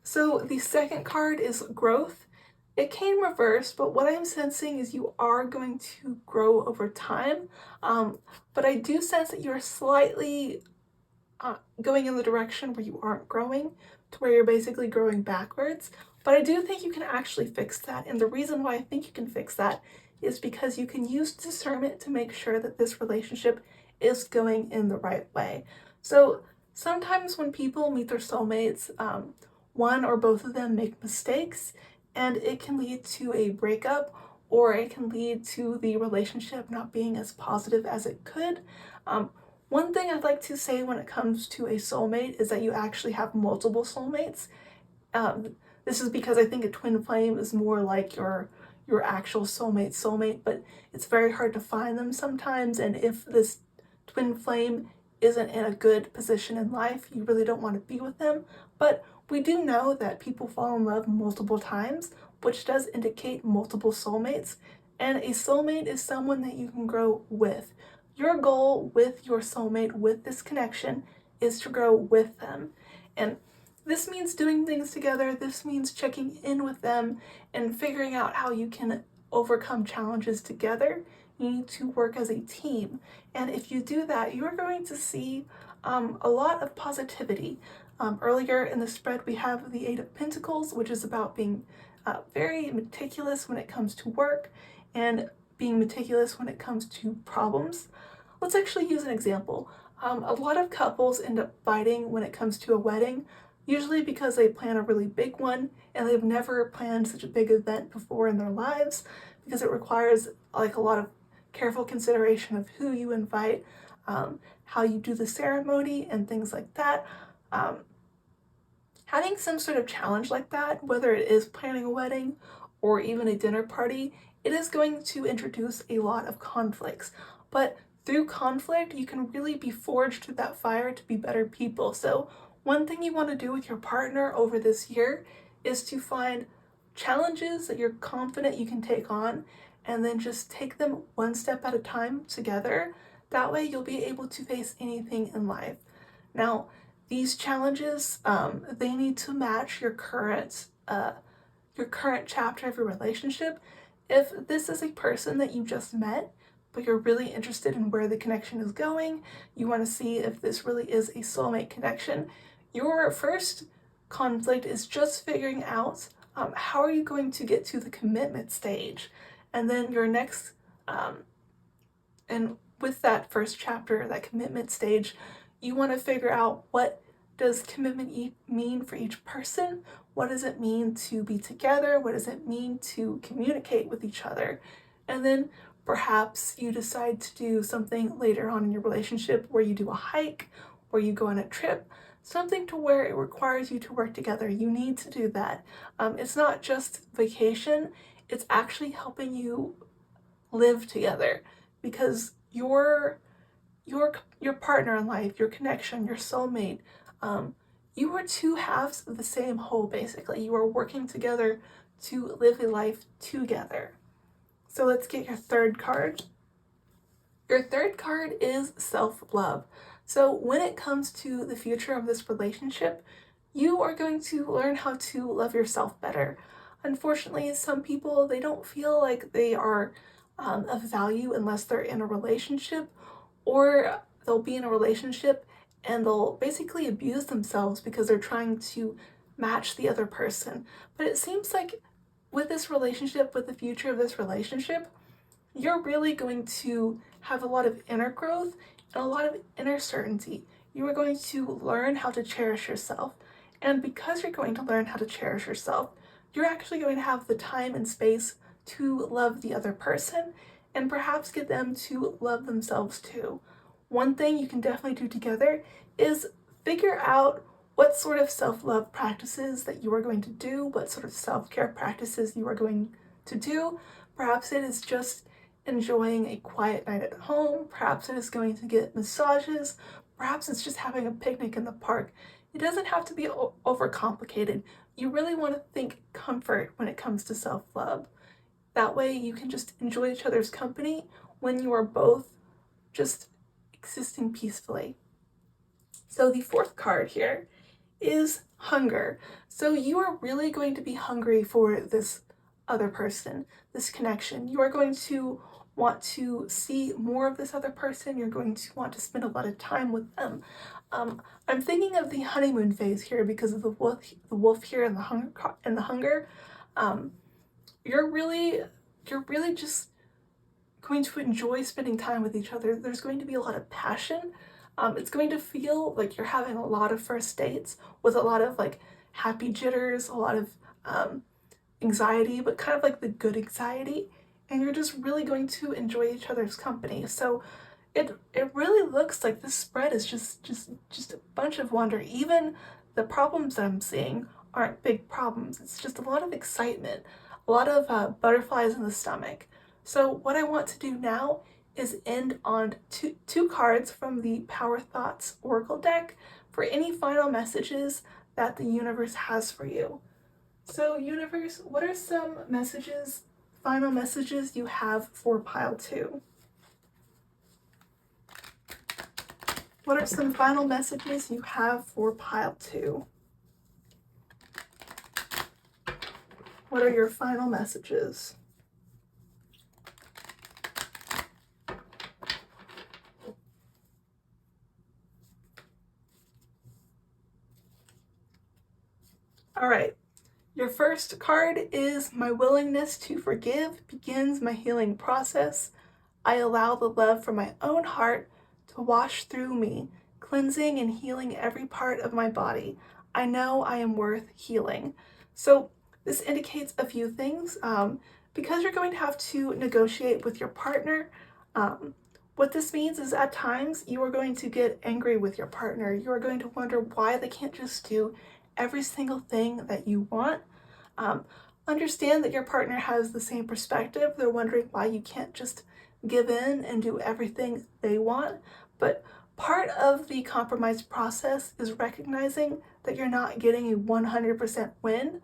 So the second card is growth. It came reversed, but what I'm sensing is you are going to grow over time. But I do sense that you're slightly going in the direction where you aren't growing, to where you're basically growing backwards. But I do think you can actually fix that. And the reason why I think you can fix that is because you can use discernment to make sure that this relationship is going in the right way. So sometimes when people meet their soulmates, one or both of them make mistakes, and it can lead to a breakup, or it can lead to the relationship not being as positive as it could. One thing I'd like to say when it comes to a soulmate is that you actually have multiple soulmates. This is because I think a twin flame is more like your actual soulmate, but it's very hard to find them sometimes, and if this twin flame isn't in a good position in life, you really don't want to be with them. But we do know that people fall in love multiple times, which does indicate multiple soulmates, and a soulmate is someone that you can grow with. Your goal with your soulmate, with this connection, is to grow with them. And this means doing things together, this means checking in with them and figuring out how you can overcome challenges together. You need to work as a team. And if you do that, you're going to see a lot of positivity. Earlier in the spread, we have the Eight of Pentacles, which is about being very meticulous when it comes to work and being meticulous when it comes to problems. Let's actually use an example. A lot of couples end up fighting when it comes to a wedding, usually because they plan a really big one and they've never planned such a big event before in their lives, because it requires like a lot of careful consideration of who you invite, how you do the ceremony, and things like that. Having some sort of challenge like that, whether it is planning a wedding or even a dinner party, it is going to introduce a lot of conflicts. But through conflict, you can really be forged through that fire to be better people. So one thing you want to do with your partner over this year is to find challenges that you're confident you can take on, and then just take them one step at a time together. That way you'll be able to face anything in life. Now, these challenges, they need to match your current your current chapter of your relationship, if this is a person that you just met, but you're really interested in where the connection is going, you want to see if this really is a soulmate connection, your first conflict is just figuring out how are you going to get to the commitment stage. And then your next, and with that first chapter, that commitment stage, you want to figure out what does commitment mean for each person? What does it mean to be together? What does it mean to communicate with each other? And then perhaps you decide to do something later on in your relationship where you do a hike, where you go on a trip, something to where it requires you to work together. You need to do that. It's not just vacation, it's actually helping you live together, because your partner in life, your connection, your soulmate, you are two halves of the same whole, basically. You are working together to live a life together. So let's get your third card. Your third card is self-love. So when it comes to the future of this relationship, you are going to learn how to love yourself better. Unfortunately, some people, they don't feel like they are of value unless they're in a relationship, or they'll be in a relationship and they'll basically abuse themselves because they're trying to match the other person. But it seems like with this relationship, with the future of this relationship, you're really going to have a lot of inner growth and a lot of inner certainty. You are going to learn how to cherish yourself. And because you're going to learn how to cherish yourself, you're actually going to have the time and space to love the other person and perhaps get them to love themselves too. One thing you can definitely do together is figure out what sort of self-love practices that you are going to do, what sort of self-care practices you are going to do. Perhaps it is just enjoying a quiet night at home. Perhaps it is going to get massages. Perhaps it's just having a picnic in the park. It doesn't have to be overcomplicated. You really want to think comfort when it comes to self-love. That way you can just enjoy each other's company when you are both just existing peacefully. So the fourth card here is hunger. So you are really going to be hungry for this other person, this connection. You are going to want to see more of this other person. You're going to want to spend a lot of time with them. I'm thinking of the honeymoon phase here because of the wolf here and the hunger. You're really just going to enjoy spending time with each other. There's going to be a lot of passion. It's going to feel like you're having a lot of first dates with a lot of like happy jitters, a lot of anxiety, but kind of like the good anxiety. And you're just really going to enjoy each other's company. So it really looks like this spread is just a bunch of wonder. Even the problems that I'm seeing aren't big problems. It's just a lot of excitement, a lot of butterflies in the stomach. So what I want to do now is end on two cards from the Power Thoughts Oracle deck for any final messages that the universe has for you. So universe, what are some messages, final messages you have for pile 2? What are some final messages you have for pile 2? What are your final messages? All right, your first card is my willingness to forgive begins my healing process. I allow the love from my own heart to wash through me, cleansing and healing every part of my body. I know I am worth healing. So this indicates a few things. Because you're going to have to negotiate with your partner, what this means is at times you are going to get angry with your partner. You are going to wonder why they can't just do every single thing that you want. Understand that your partner has the same perspective. They're wondering why you can't just give in and do everything they want. But part of the compromise process is recognizing that you're not getting a 100% win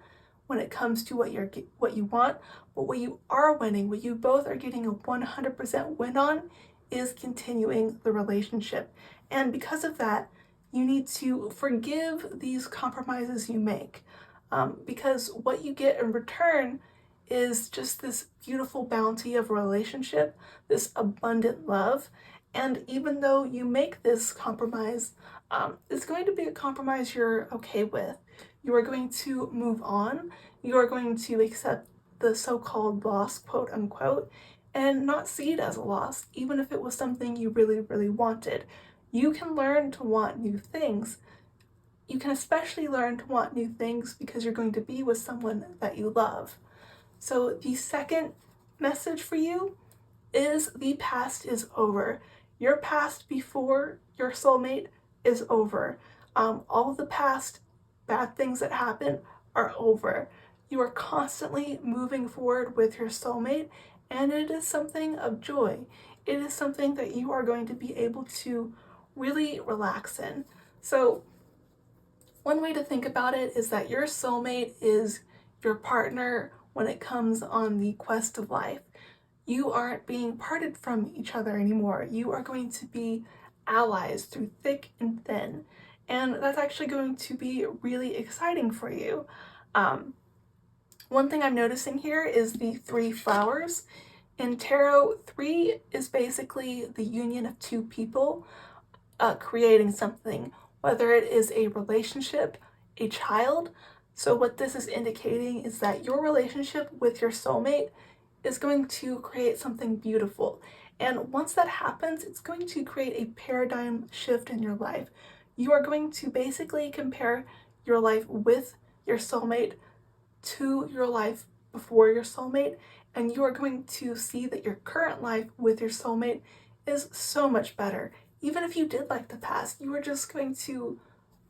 when it comes to what you want, but what you are winning, what you both are getting a 100% win on, is continuing the relationship. And because of that, you need to forgive these compromises you make. because what you get in return is just this beautiful bounty of a relationship, this abundant love. And even though you make this compromise, it's going to be a compromise you're okay with. You are going to move on. You are going to accept the so-called loss, quote unquote, and not see it as a loss, even if it was something you really, really wanted. You can learn to want new things. You can especially learn to want new things because you're going to be with someone that you love. So the second message for you is the past is over. Your past before your soulmate is over. All of the past bad things that happen are over. You are constantly moving forward with your soulmate, and it is something of joy. It is something that you are going to be able to really relax in. So one way to think about it is that your soulmate is your partner when it comes on the quest of life. You aren't being parted from each other anymore. You are going to be allies through thick and thin. And that's actually going to be really exciting for you. One thing I'm noticing here is the 3 flowers. In tarot, 3 is basically the union of 2 people creating something, whether it is a relationship, a child. So what this is indicating is that your relationship with your soulmate is going to create something beautiful. And once that happens, it's going to create a paradigm shift in your life. You are going to basically compare your life with your soulmate to your life before your soulmate, and you are going to see that your current life with your soulmate is so much better. Even if you did like the past, you are just going to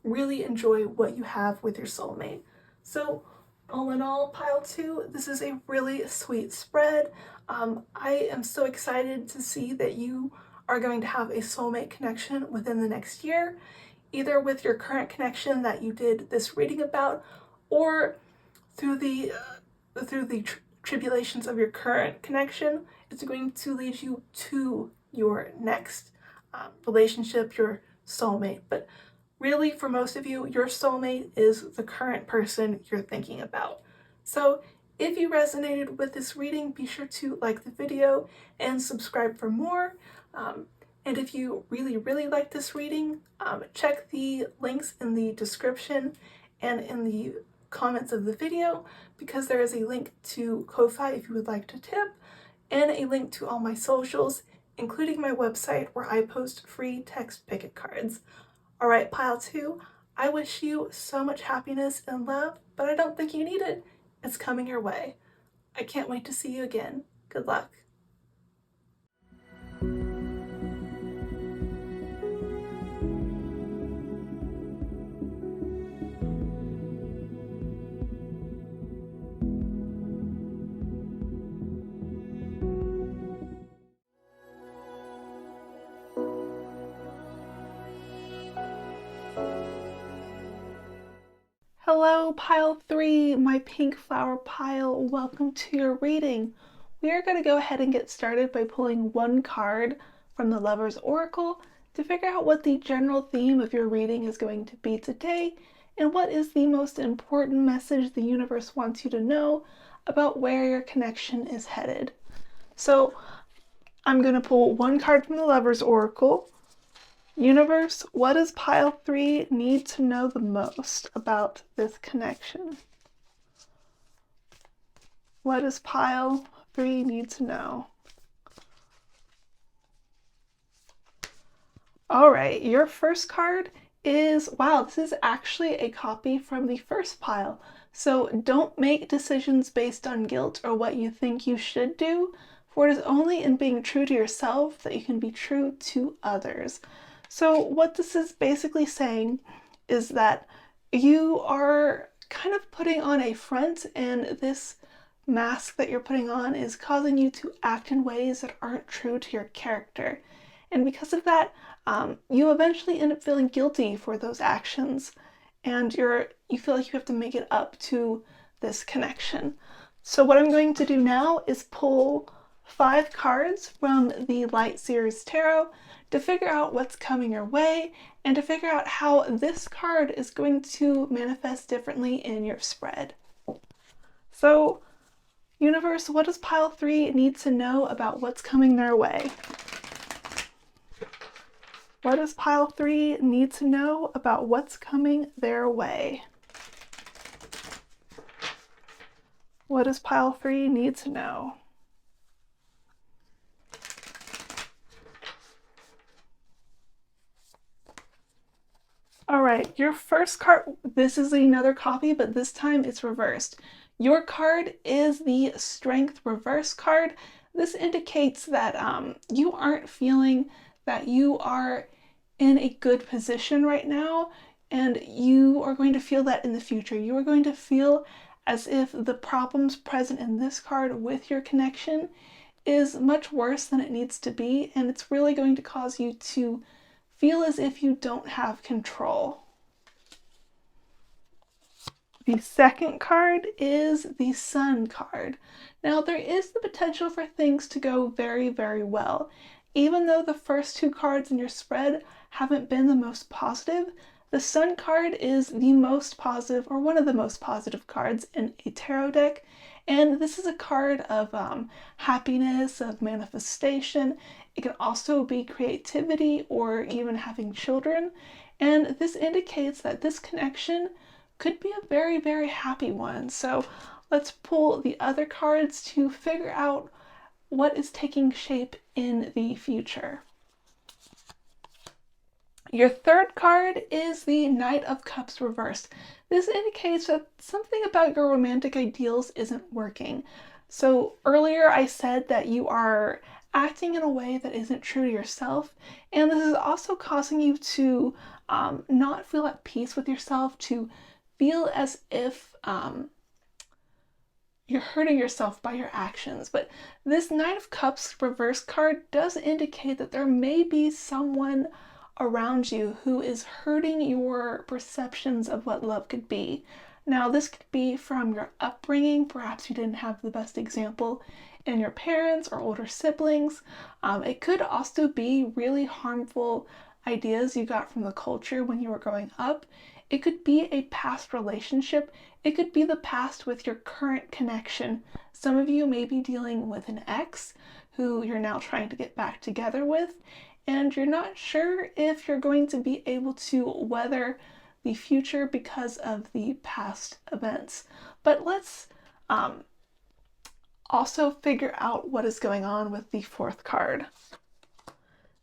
really enjoy what you have with your soulmate. So all in all, pile 2, this is a really sweet spread. I am so excited to see that you are going to have a soulmate connection within the next year, either with your current connection that you did this reading about, or through the tribulations of your current connection. It's going to lead you to your next relationship, your soulmate. But really, for most of you, your soulmate is the current person you're thinking about. So if you resonated with this reading, be sure to like the video and subscribe for more. And if you really, really like this reading, check the links in the description and in the comments of the video, because there is a link to Ko-Fi if you would like to tip, and a link to all my socials, including my website where I post free text picket cards. Alright, pile 2, I wish you so much happiness and love, but I don't think you need it. It's coming your way. I can't wait to see you again. Good luck. Hello, pile 3, my pink flower pile. Welcome to your reading. We are going to go ahead and get started by pulling 1 card from the Lover's Oracle to figure out what the general theme of your reading is going to be today, and what is the most important message the universe wants you to know about where your connection is headed. So I'm going to pull 1 card from the Lover's Oracle. Universe, what does pile 3 need to know the most about this connection? What does pile 3 need to know? All right, your first card is, wow, this is actually a copy from the first pile. So don't make decisions based on guilt or what you think you should do, for it is only in being true to yourself that you can be true to others. So what this is basically saying is that you are kind of putting on a front, and this mask that you're putting on is causing you to act in ways that aren't true to your character. And because of that, you eventually end up feeling guilty for those actions, and you feel like you have to make it up to this connection. So what I'm going to do now is pull 5 cards from the Light Series Tarot to figure out what's coming your way and to figure out how this card is going to manifest differently in your spread. So, universe, what does pile 3 need to know about what's coming their way? What does pile 3 need to know about what's coming their way? What does pile 3 need to know? All right, your first card, this is another copy, but this time it's reversed. Your card is the Strength reverse card. This indicates that you aren't feeling that you are in a good position right now, and you are going to feel that in the future. You are going to feel as if the problems present in this card with your connection is much worse than it needs to be, and it's really going to cause you to feel as if you don't have control. The second card is the Sun card. Now, there is the potential for things to go very, very well. Even though the first 2 cards in your spread haven't been the most positive, the Sun card is the most positive, or one of the most positive cards in a tarot deck. And this is a card of happiness, of manifestation. It can also be creativity or even having children. And this indicates that this connection could be a very, very happy one. So let's pull the other cards to figure out what is taking shape in the future. Your third card is the Knight of Cups reversed. This indicates that something about your romantic ideals isn't working. So earlier I said that you are acting in a way that isn't true to yourself, and this is also causing you to not feel at peace with yourself, to feel as if you're hurting yourself by your actions. But this Knight of Cups reverse card does indicate that there may be someone around you who is hurting your perceptions of what love could be. Now, this could be from your upbringing. Perhaps you didn't have the best example in your parents or older siblings. It could also be really harmful ideas you got from the culture when you were growing up. It could be a past relationship. It could be the past with your current connection. Some of you may be dealing with an ex who you're now trying to get back together with, and you're not sure if you're going to be able to weather the future because of the past events. But let's also figure out what is going on with the fourth card.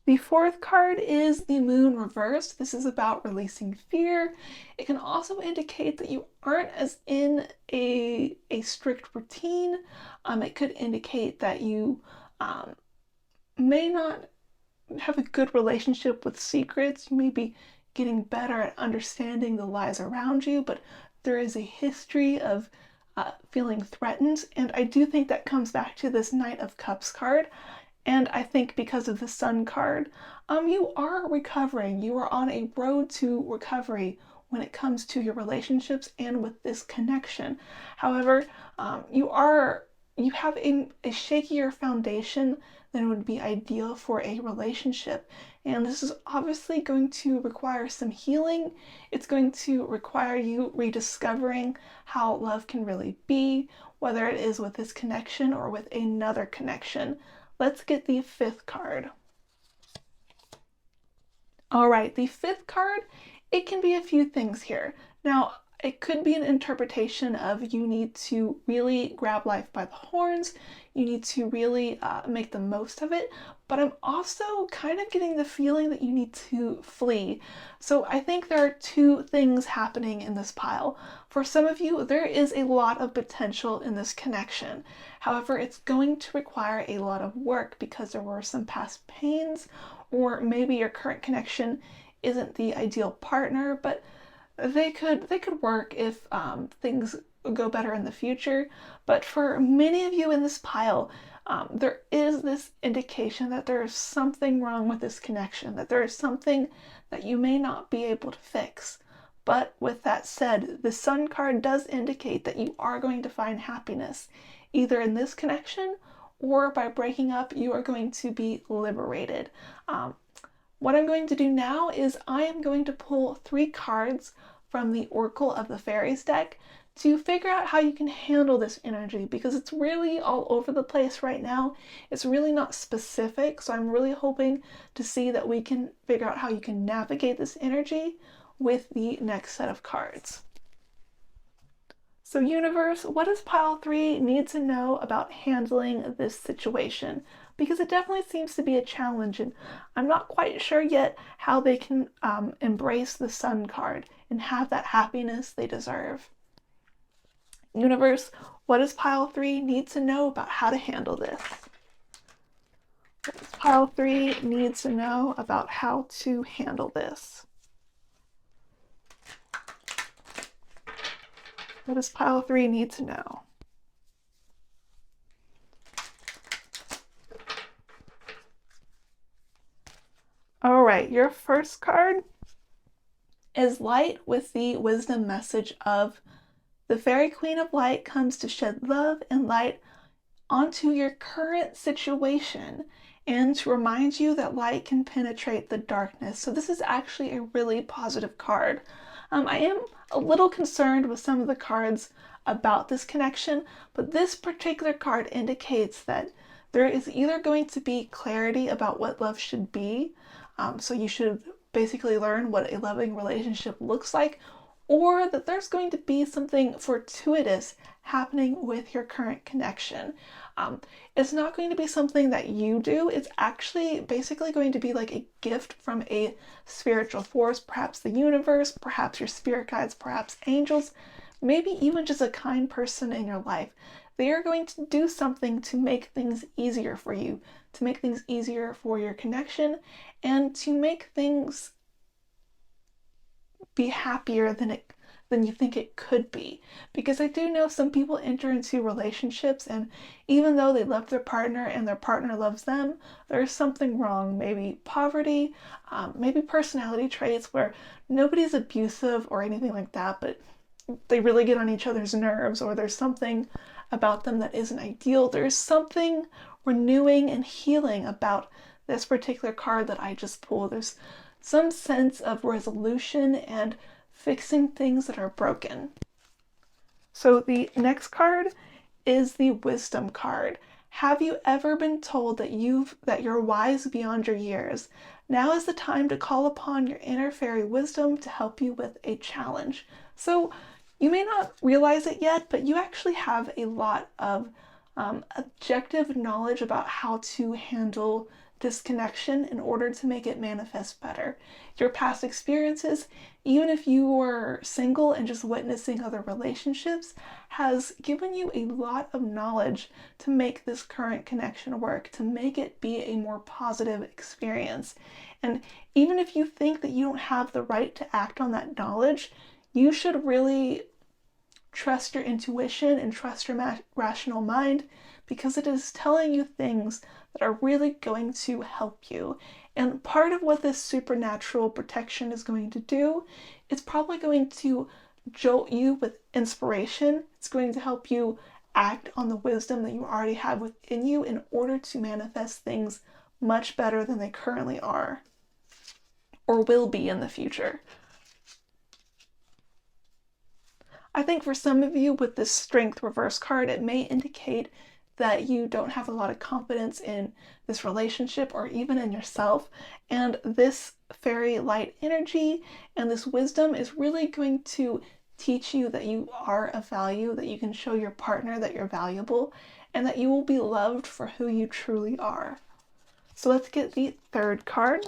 The fourth card is the Moon reversed. This is about releasing fear. It can also indicate that you aren't as in a strict routine. It could indicate that you may not have a good relationship with secrets. You may be getting better at understanding the lies around you, but there is a history of feeling threatened. And I do think that comes back to this Knight of Cups card. And I think because of the Sun card, you are recovering. You are on a road to recovery when it comes to your relationships and with this connection. However, you have a shakier foundation than would be ideal for a relationship. And this is obviously going to require some healing. It's going to require you rediscovering how love can really be, whether it is with this connection or with another connection. Let's get the fifth card. All right, the fifth card, it can be a few things here. Now, it could be an interpretation of you need to really grab life by the horns, you need to really make the most of it, but I'm also kind of getting the feeling that you need to flee. So I think there are 2 things happening in this pile. For some of you, there is a lot of potential in this connection. However, it's going to require a lot of work because there were some past pains, or maybe your current connection isn't the ideal partner, but they could work if things go better in the future. But for many of you in this pile, there is this indication that there is something wrong with this connection, that there is something that you may not be able to fix. But with that said, the Sun card does indicate that you are going to find happiness, either in this connection or by breaking up, you are going to be liberated. What I'm going to do now is I am going to pull 3 cards from the Oracle of the Fairies deck to figure out how you can handle this energy, because it's really all over the place right now. It's really not specific, so I'm really hoping to see that we can figure out how you can navigate this energy with the next set of cards. So universe, what does pile 3 need to know about handling this situation? Because it definitely seems to be a challenge, and I'm not quite sure yet how they can embrace the Sun card and have that happiness they deserve. Universe, what does pile 3 need to know about how to handle this? What does pile 3 need to know about how to handle this? What does pile 3 need to know? All right, your first card is Light with the wisdom message of the Fairy Queen of Light comes to shed love and light onto your current situation and to remind you that light can penetrate the darkness. So this is actually a really positive card. I am a little concerned with some of the cards about this connection, but this particular card indicates that there is either going to be clarity about what love should be, so you should basically learn what a loving relationship looks like, or that there's going to be something fortuitous happening with your current connection. It's not going to be something that you do. It's actually basically going to be like a gift from a spiritual force, perhaps the universe, perhaps your spirit guides, perhaps angels, maybe even just a kind person in your life. They are going to do something to make things easier for you, to make things easier for your connection, and to make things be happier than you think it could be. Because I do know some people enter into relationships, and even though they love their partner and their partner loves them, there's something wrong. Maybe poverty, maybe personality traits where nobody's abusive or anything like that, but they really get on each other's nerves, or there's something about them that isn't ideal. There's something renewing and healing about this particular card that I just pulled. There's some sense of resolution and fixing things that are broken. So the next card is the Wisdom card. Have you ever been told that you're wise beyond your years? Now is the time to call upon your inner fairy wisdom to help you with a challenge. So you may not realize it yet, but you actually have a lot of objective knowledge about how to handle disconnection in order to make it manifest better. Your past experiences, even if you were single and just witnessing other relationships, has given you a lot of knowledge to make this current connection work, to make it be a more positive experience. And even if you think that you don't have the right to act on that knowledge, you should really trust your intuition and trust your rational mind, because it is telling you things that are really going to help you. And part of what this supernatural protection is going to do, it's probably going to jolt you with inspiration. It's going to help you act on the wisdom that you already have within you in order to manifest things much better than they currently are or will be in the future. I think for some of you with this Strength reverse card, it may indicate that you don't have a lot of confidence in this relationship or even in yourself. And this fairy light energy and this wisdom is really going to teach you that you are of value, that you can show your partner that you're valuable, and that you will be loved for who you truly are. So let's get the third card.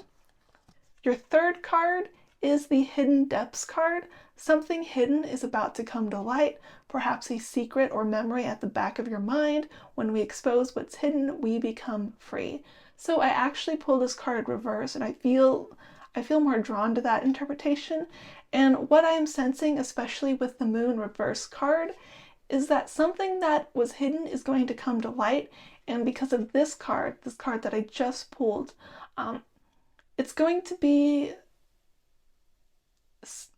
Your third card is the Hidden Depths card. Something hidden is about to come to light, perhaps a secret or memory at the back of your mind. When we expose what's hidden, we become free. So I actually pulled this card reverse, and I feel more drawn to that interpretation. And what I am sensing, especially with the Moon reverse card, is that something that was hidden is going to come to light. And because of this card that I just pulled, it's going to be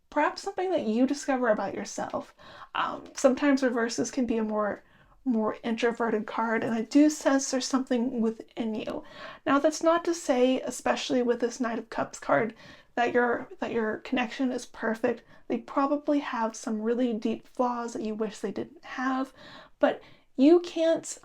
perhaps something that you discover about yourself. Sometimes reverses can be a more more introverted card, and I do sense there's something within you. Now, that's not to say, especially with this Knight of Cups card, that your connection is perfect. They probably have some really deep flaws that you wish they didn't have, but you can't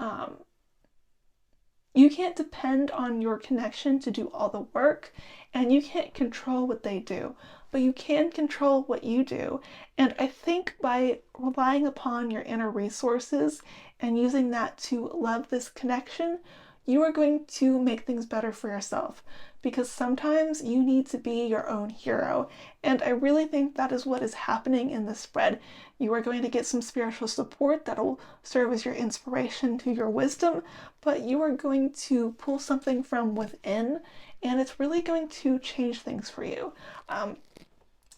depend on your connection to do all the work, and you can't control what they do, but you can control what you do. And I think by relying upon your inner resources and using that to love this connection, you are going to make things better for yourself, because sometimes you need to be your own hero. And I really think that is what is happening in this spread. You are going to get some spiritual support that will serve as your inspiration to your wisdom, but you are going to pull something from within, and it's really going to change things for you.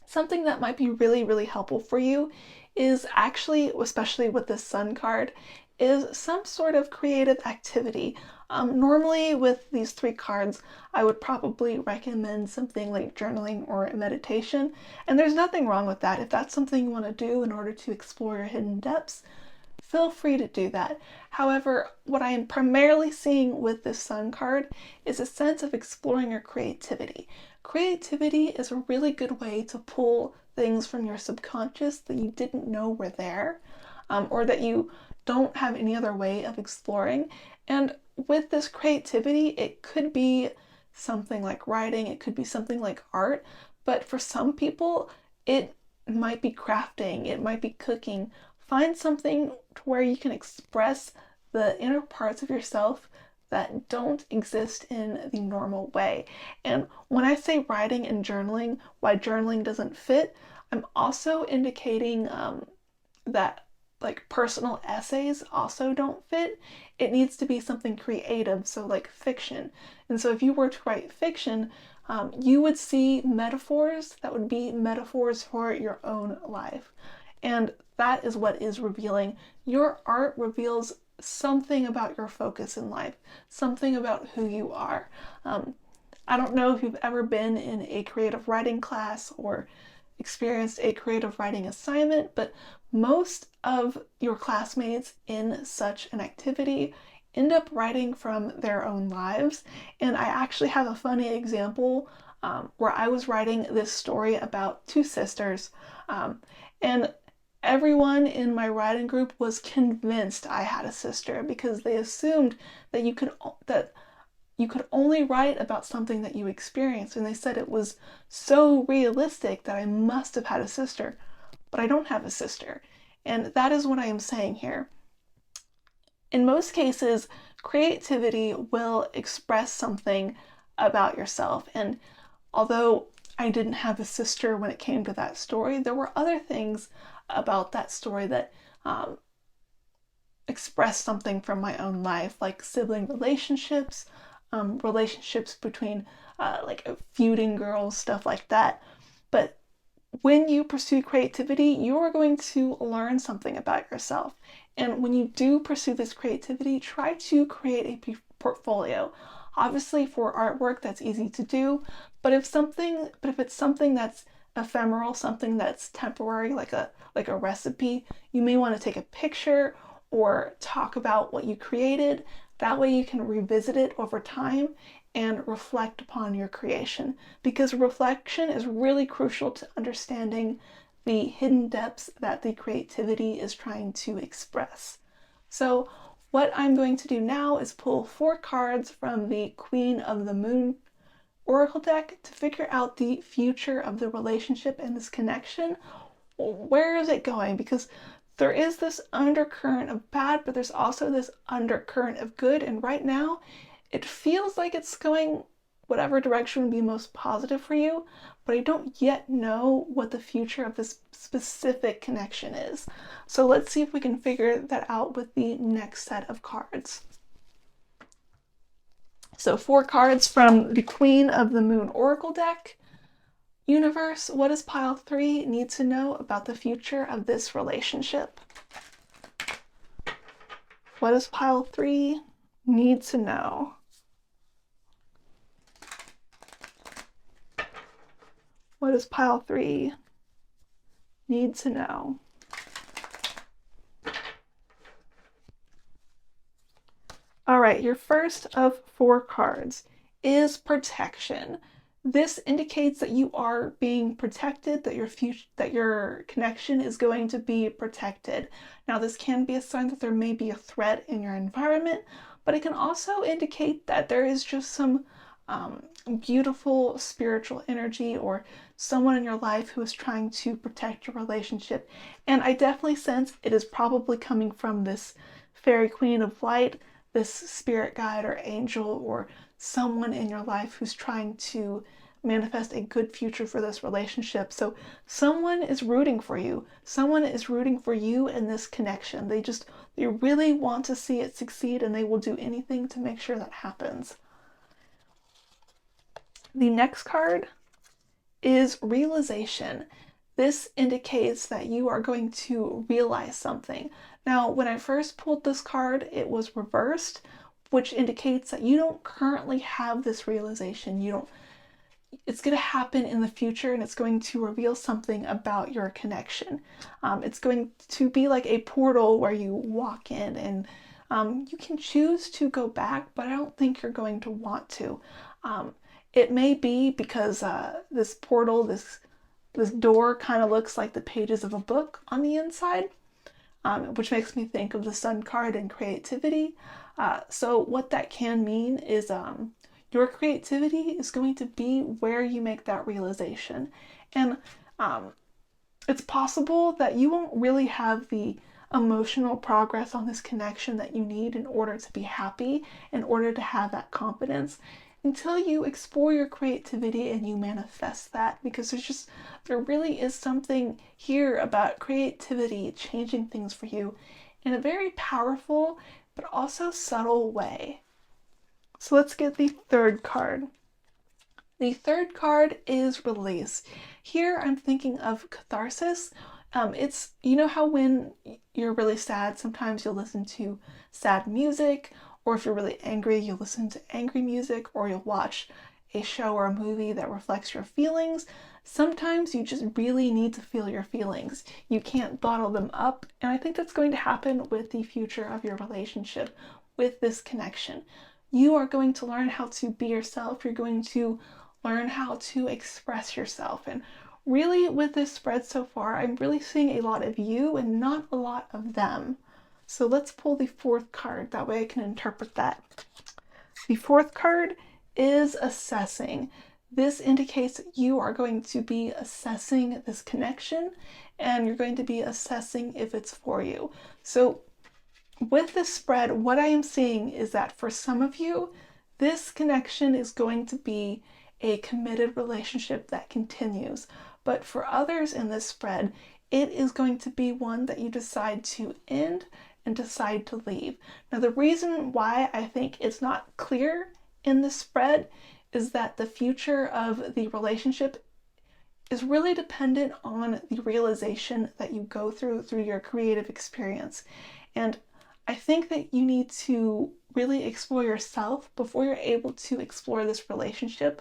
Something that might be really, really helpful for you is actually, especially with this Sun card, is some sort of creative activity. Normally with these 3 cards, I would probably recommend something like journaling or meditation, and there's nothing wrong with that. If that's something you want to do in order to explore your hidden depths, feel free to do that. However, what I am primarily seeing with this Sun card is a sense of exploring your creativity. Creativity is a really good way to pull things from your subconscious that you didn't know were there, or that you don't have any other way of exploring. And with this creativity, it could be something like writing, it could be something like art, but for some people, it might be crafting, it might be cooking. Find something to where you can express the inner parts of yourself that don't exist in the normal way. And when I say writing and journaling, why journaling doesn't fit, I'm also indicating that like personal essays also don't fit. It needs to be something creative, so like fiction. And so if you were to write fiction, you would see metaphors that would be metaphors for your own life. And that is what is revealing. Your art reveals something about your focus in life, something about who you are. I don't know if you've ever been in a creative writing class or experienced a creative writing assignment, but most of your classmates in such an activity end up writing from their own lives. And I actually have a funny example where I was writing this story about 2 sisters, and everyone in my writing group was convinced I had a sister because they assumed that you could only write about something that you experienced, and they said it was so realistic that I must have had a sister, but I don't have a sister. And that is what I am saying here. In most cases, creativity will express something about yourself, and although I didn't have a sister when it came to that story, there were other things about that story that expressed something from my own life, like sibling relationships, relationships between like feuding girls, stuff like that. But when you pursue creativity, you are going to learn something about yourself. And when you do pursue this creativity, try to create a portfolio. Obviously, for artwork, that's easy to do, but if it's something that's ephemeral, something that's temporary, like a recipe, you may want to take a picture or talk about what you created. That way you can revisit it over time and reflect upon your creation, because reflection is really crucial to understanding the hidden depths that the creativity is trying to express. So what I'm going to do now is pull 4 cards from the Queen of the Moon Oracle deck to figure out the future of the relationship and this connection. Where is it going? Because there is this undercurrent of bad, but there's also this undercurrent of good. And right now, it feels like it's going whatever direction would be most positive for you, but I don't yet know what the future of this specific connection is. So let's see if we can figure that out with the next set of cards. So 4 cards from the Queen of the Moon Oracle deck. Universe, what does pile 3 need to know about the future of this relationship? What does pile 3 need to know? What does pile 3 need to know? right, your first of 4 cards is protection. This indicates that you are being protected, that your connection is going to be protected. Now, this can be a sign that there may be a threat in your environment, but it can also indicate that there is just some beautiful spiritual energy or someone in your life who is trying to protect your relationship. And I definitely sense it is probably coming from this fairy queen of light, this spirit guide or angel, or someone in your life who's trying to manifest a good future for this relationship. So someone is rooting for you. Someone is rooting for you in this connection. They really want to see it succeed, and they will do anything to make sure that happens. The next card is realization. This indicates that you are going to realize something. Now, when I first pulled this card, it was reversed, which indicates that you don't currently have this realization. It's going to happen in the future, and it's going to reveal something about your connection. It's going to be like a portal where you walk in, and you can choose to go back, but I don't think you're going to want to. It may be because this portal, this door kind of looks like the pages of a book on the inside, which makes me think of the Sun card and creativity. So what that can mean is your creativity is going to be where you make that realization. And it's possible that you won't really have the emotional progress on this connection that you need in order to be happy, in order to have that confidence, until you explore your creativity and you manifest that, because there really is something here about creativity changing things for you in a very powerful but also subtle way. So let's get the third card. The third card is release. Here I'm thinking of catharsis. It's, you know how when you're really sad, sometimes you'll listen to sad music, or if you're really angry, you'll listen to angry music, or you'll watch a show or a movie that reflects your feelings. Sometimes you just really need to feel your feelings. You can't bottle them up, and I think that's going to happen with the future of your relationship, with this connection. You are going to learn how to be yourself. You're going to learn how to express yourself. And really, with this spread so far, I'm really seeing a lot of you and not a lot of them. So let's pull the fourth card. That way I can interpret that. The fourth card is assessing. This indicates that you are going to be assessing this connection, and you're going to be assessing if it's for you. So with this spread, what I am seeing is that for some of you, this connection is going to be a committed relationship that continues. But for others in this spread, it is going to be one that you decide to end and decide to leave. Now, the reason why I think it's not clear in this spread is that the future of the relationship is really dependent on the realization that you go through your creative experience. And I think that you need to really explore yourself before you're able to explore this relationship,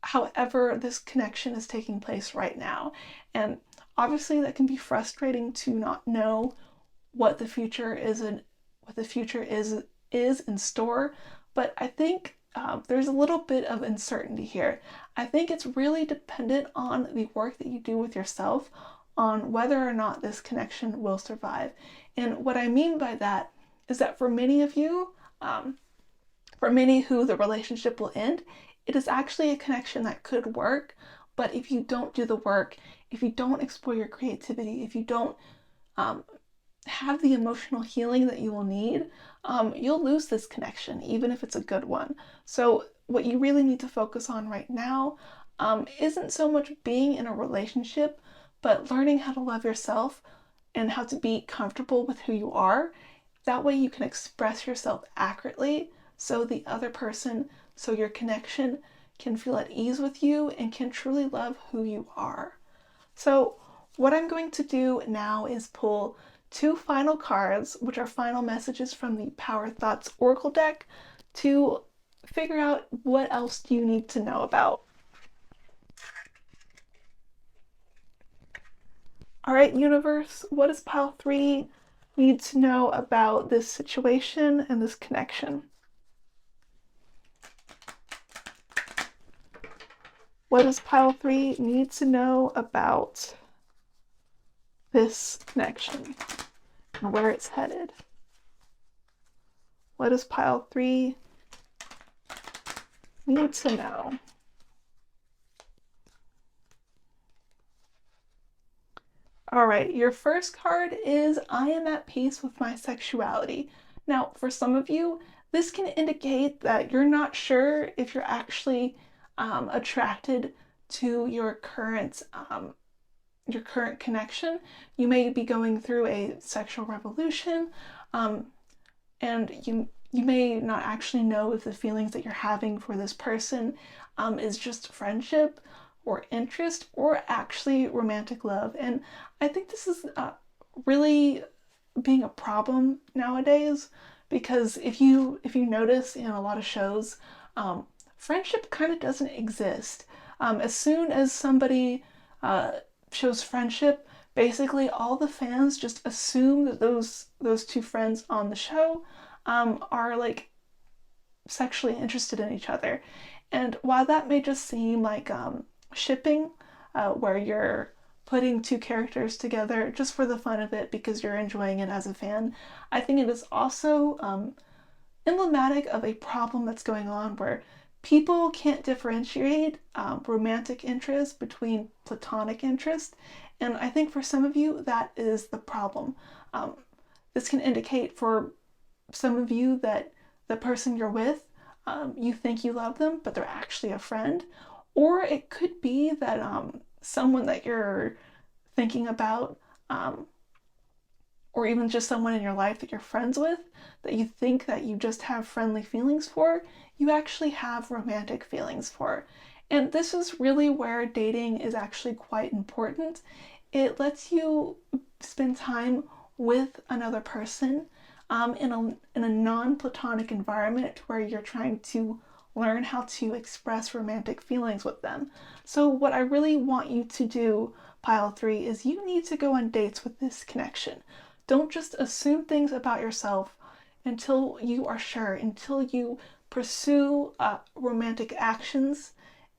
however this connection is taking place right now. And obviously that can be frustrating to not know what the future is in store, but I think there's a little bit of uncertainty here. I think it's really dependent on the work that you do with yourself on whether or not this connection will survive. And what I mean by that is that for many of you, for many who the relationship will end, it is actually a connection that could work, but if you don't do the work, if you don't explore your creativity, if you don't have the emotional healing that you will need, you'll lose this connection, even if it's a good one. So what you really need to focus on right now isn't so much being in a relationship, but learning how to love yourself and how to be comfortable with who you are. That way you can express yourself accurately, so the other person, so your connection can feel at ease with you and can truly love who you are. So what I'm going to do now is pull 2 final cards, which are final messages from the Power Thoughts Oracle deck, to figure out what else do you need to know about. All right, universe, what does pile 3 need to know about this situation and this connection? What does pile 3 need to know about this connection and where it's headed? What does pile 3 need to know? All right, your first card is I am at peace with my sexuality. Now, for some of you, this can indicate that you're not sure if you're actually attracted to your current connection. You may be going through a sexual revolution, and you may not actually know if the feelings that you're having for this person is just friendship or interest or actually romantic love. And I think this is really being a problem nowadays, because if you notice in a lot of shows, friendship kind of doesn't exist. As soon as somebody shows friendship, basically all the fans just assume that those two friends on the show are like sexually interested in each other. And while that may just seem like shipping, where you're putting two characters together just for the fun of it because you're enjoying it as a fan, I think it is also emblematic of a problem that's going on where people can't differentiate romantic interest between platonic interest. And I think for some of you, that is the problem. This can indicate for some of you that the person you're with, you think you love them, but they're actually a friend. Or it could be that someone that you're thinking about, or even just someone in your life that you're friends with, that you think that you just have friendly feelings for, you actually have romantic feelings for. And this is really where dating is actually quite important. It lets you spend time with another person in a non-platonic environment where you're trying to learn how to express romantic feelings with them. So what I really want you to do, pile 3, is you need to go on dates with this connection. Don't just assume things about yourself until you are sure, until you pursue romantic actions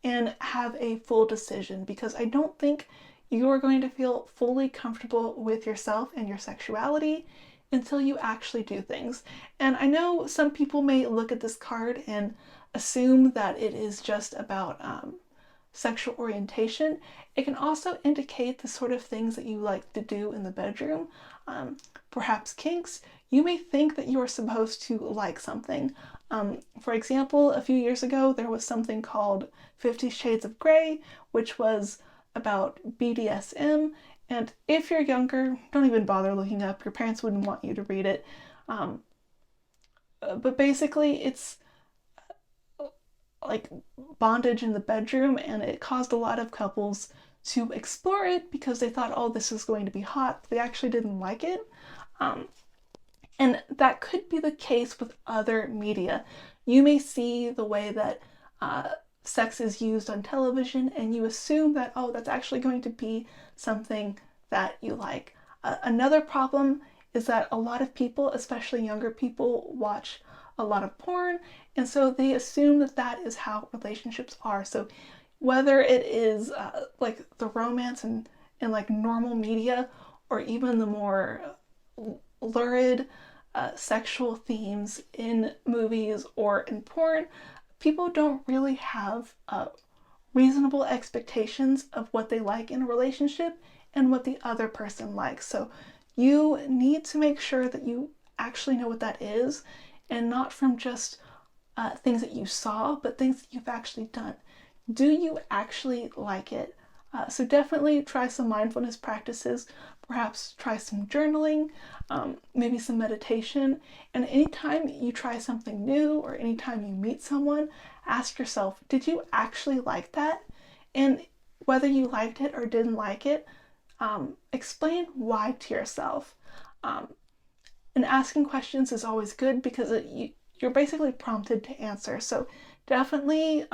and have a full decision, because I don't think you are going to feel fully comfortable with yourself and your sexuality until you actually do things. And I know some people may look at this card and assume that it is just about sexual orientation. It can also indicate the sort of things that you like to do in the bedroom, perhaps kinks. You may think that you are supposed to like something. For example, a few years ago, there was something called 50 Shades of Grey, which was about BDSM. And if you're younger, don't even bother looking up. Your parents wouldn't want you to read it. But basically, it's like bondage in the bedroom, and it caused a lot of couples to explore it because they thought, oh, this is going to be hot. They actually didn't like it. And that could be the case with other media. You may see the way that sex is used on television, and you assume that, oh, that's actually going to be something that you like. Another problem is that a lot of people, especially younger people, watch a lot of porn, and so they assume that that is how relationships are. So whether it is like the romance and like normal media, or even the more lurid sexual themes in movies or in porn, people don't really have reasonable expectations of what they like in a relationship and what the other person likes. So you need to make sure that you actually know what that is, and not from just things that you saw, but things that you've actually done. Do you actually like it? So definitely try some mindfulness practices, perhaps try some journaling, maybe some meditation. And anytime you try something new or anytime you meet someone, ask yourself, did you actually like that? And whether you liked it or didn't like it, explain why to yourself. And asking questions is always good because you're basically prompted to answer. So definitely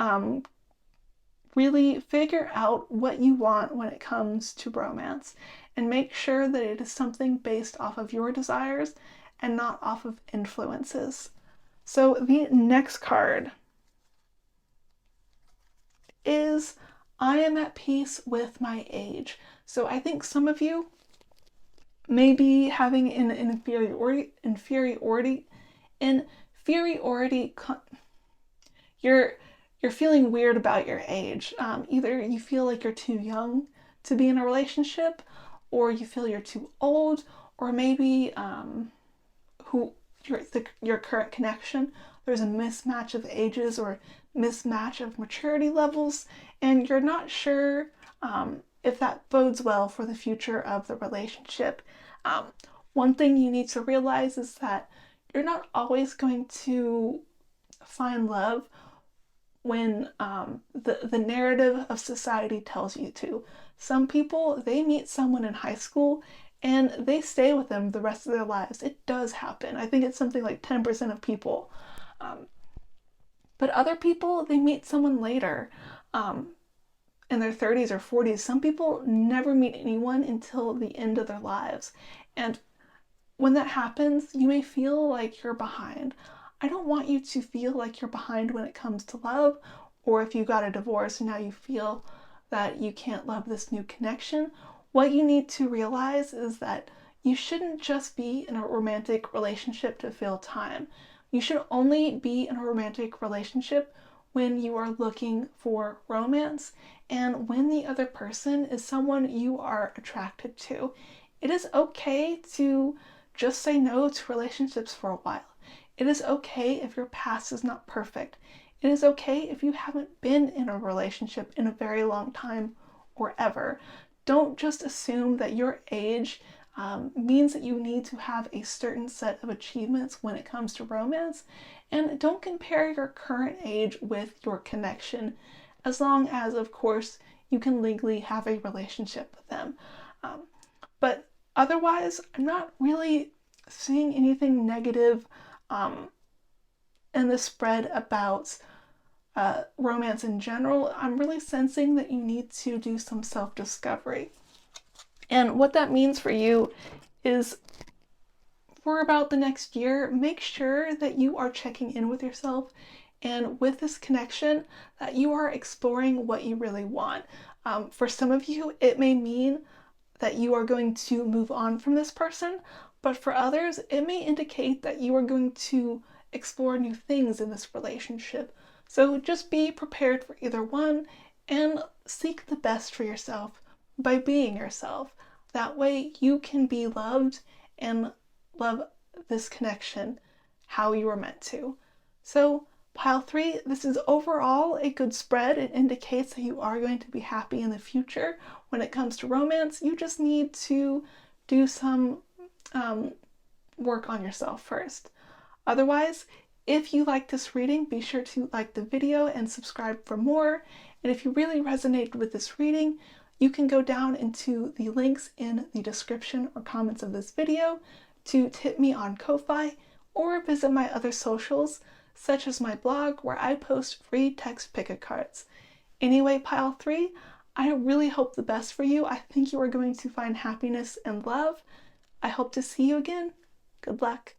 really figure out what you want when it comes to romance. and make sure that it is something based off of your desires and not off of influences. So the next card is I am at peace with my age. So I think some of you may be having an inferiority, you're feeling weird about your age. Either you feel like you're too young to be in a relationship, or you feel you're too old, or maybe your current connection, there's a mismatch of ages or mismatch of maturity levels, and you're not sure if that bodes well for the future of the relationship. One thing you need to realize is that you're not always going to find love when the narrative of society tells you to. Some people, they meet someone in high school and they stay with them the rest of their lives. It does happen. I think it's something like 10% of people. But other people, they meet someone later in their 30s or 40s. Some people never meet anyone until the end of their lives. And when that happens, you may feel like you're behind. I don't want you to feel like you're behind when it comes to love, or if you got a divorce and now you feel that you can't love this new connection. What you need to realize is that you shouldn't just be in a romantic relationship to fill time. You should only be in a romantic relationship when you are looking for romance and when the other person is someone you are attracted to. It is okay to just say no to relationships for a while. It is okay if your past is not perfect. It is okay if you haven't been in a relationship in a very long time or ever. Don't just assume that your age means that you need to have a certain set of achievements when it comes to romance. And don't compare your current age with your connection, as long as, of course, you can legally have a relationship with them. But otherwise, I'm not really seeing anything negative in the spread about romance in general. I'm really sensing that you need to do some self-discovery. And what that means for you is for about the next year, make sure that you are checking in with yourself and with this connection that you are exploring what you really want. For some of you, it may mean that you are going to move on from this person, but for others, it may indicate that you are going to explore new things in this relationship. So just be prepared for either one and seek the best for yourself by being yourself. That way you can be loved and love this connection how you were meant to. So pile 3, this is overall a good spread. It indicates that you are going to be happy in the future. When it comes to romance, you just need to do some work on yourself first. Otherwise, if you like this reading, be sure to like the video and subscribe for more. And if you really resonated with this reading, you can go down into the links in the description or comments of this video to tip me on Ko-Fi or visit my other socials, such as my blog where I post free text pick-a-cards. Anyway, pile 3, I really hope the best for you. I think you are going to find happiness and love. I hope to see you again. Good luck.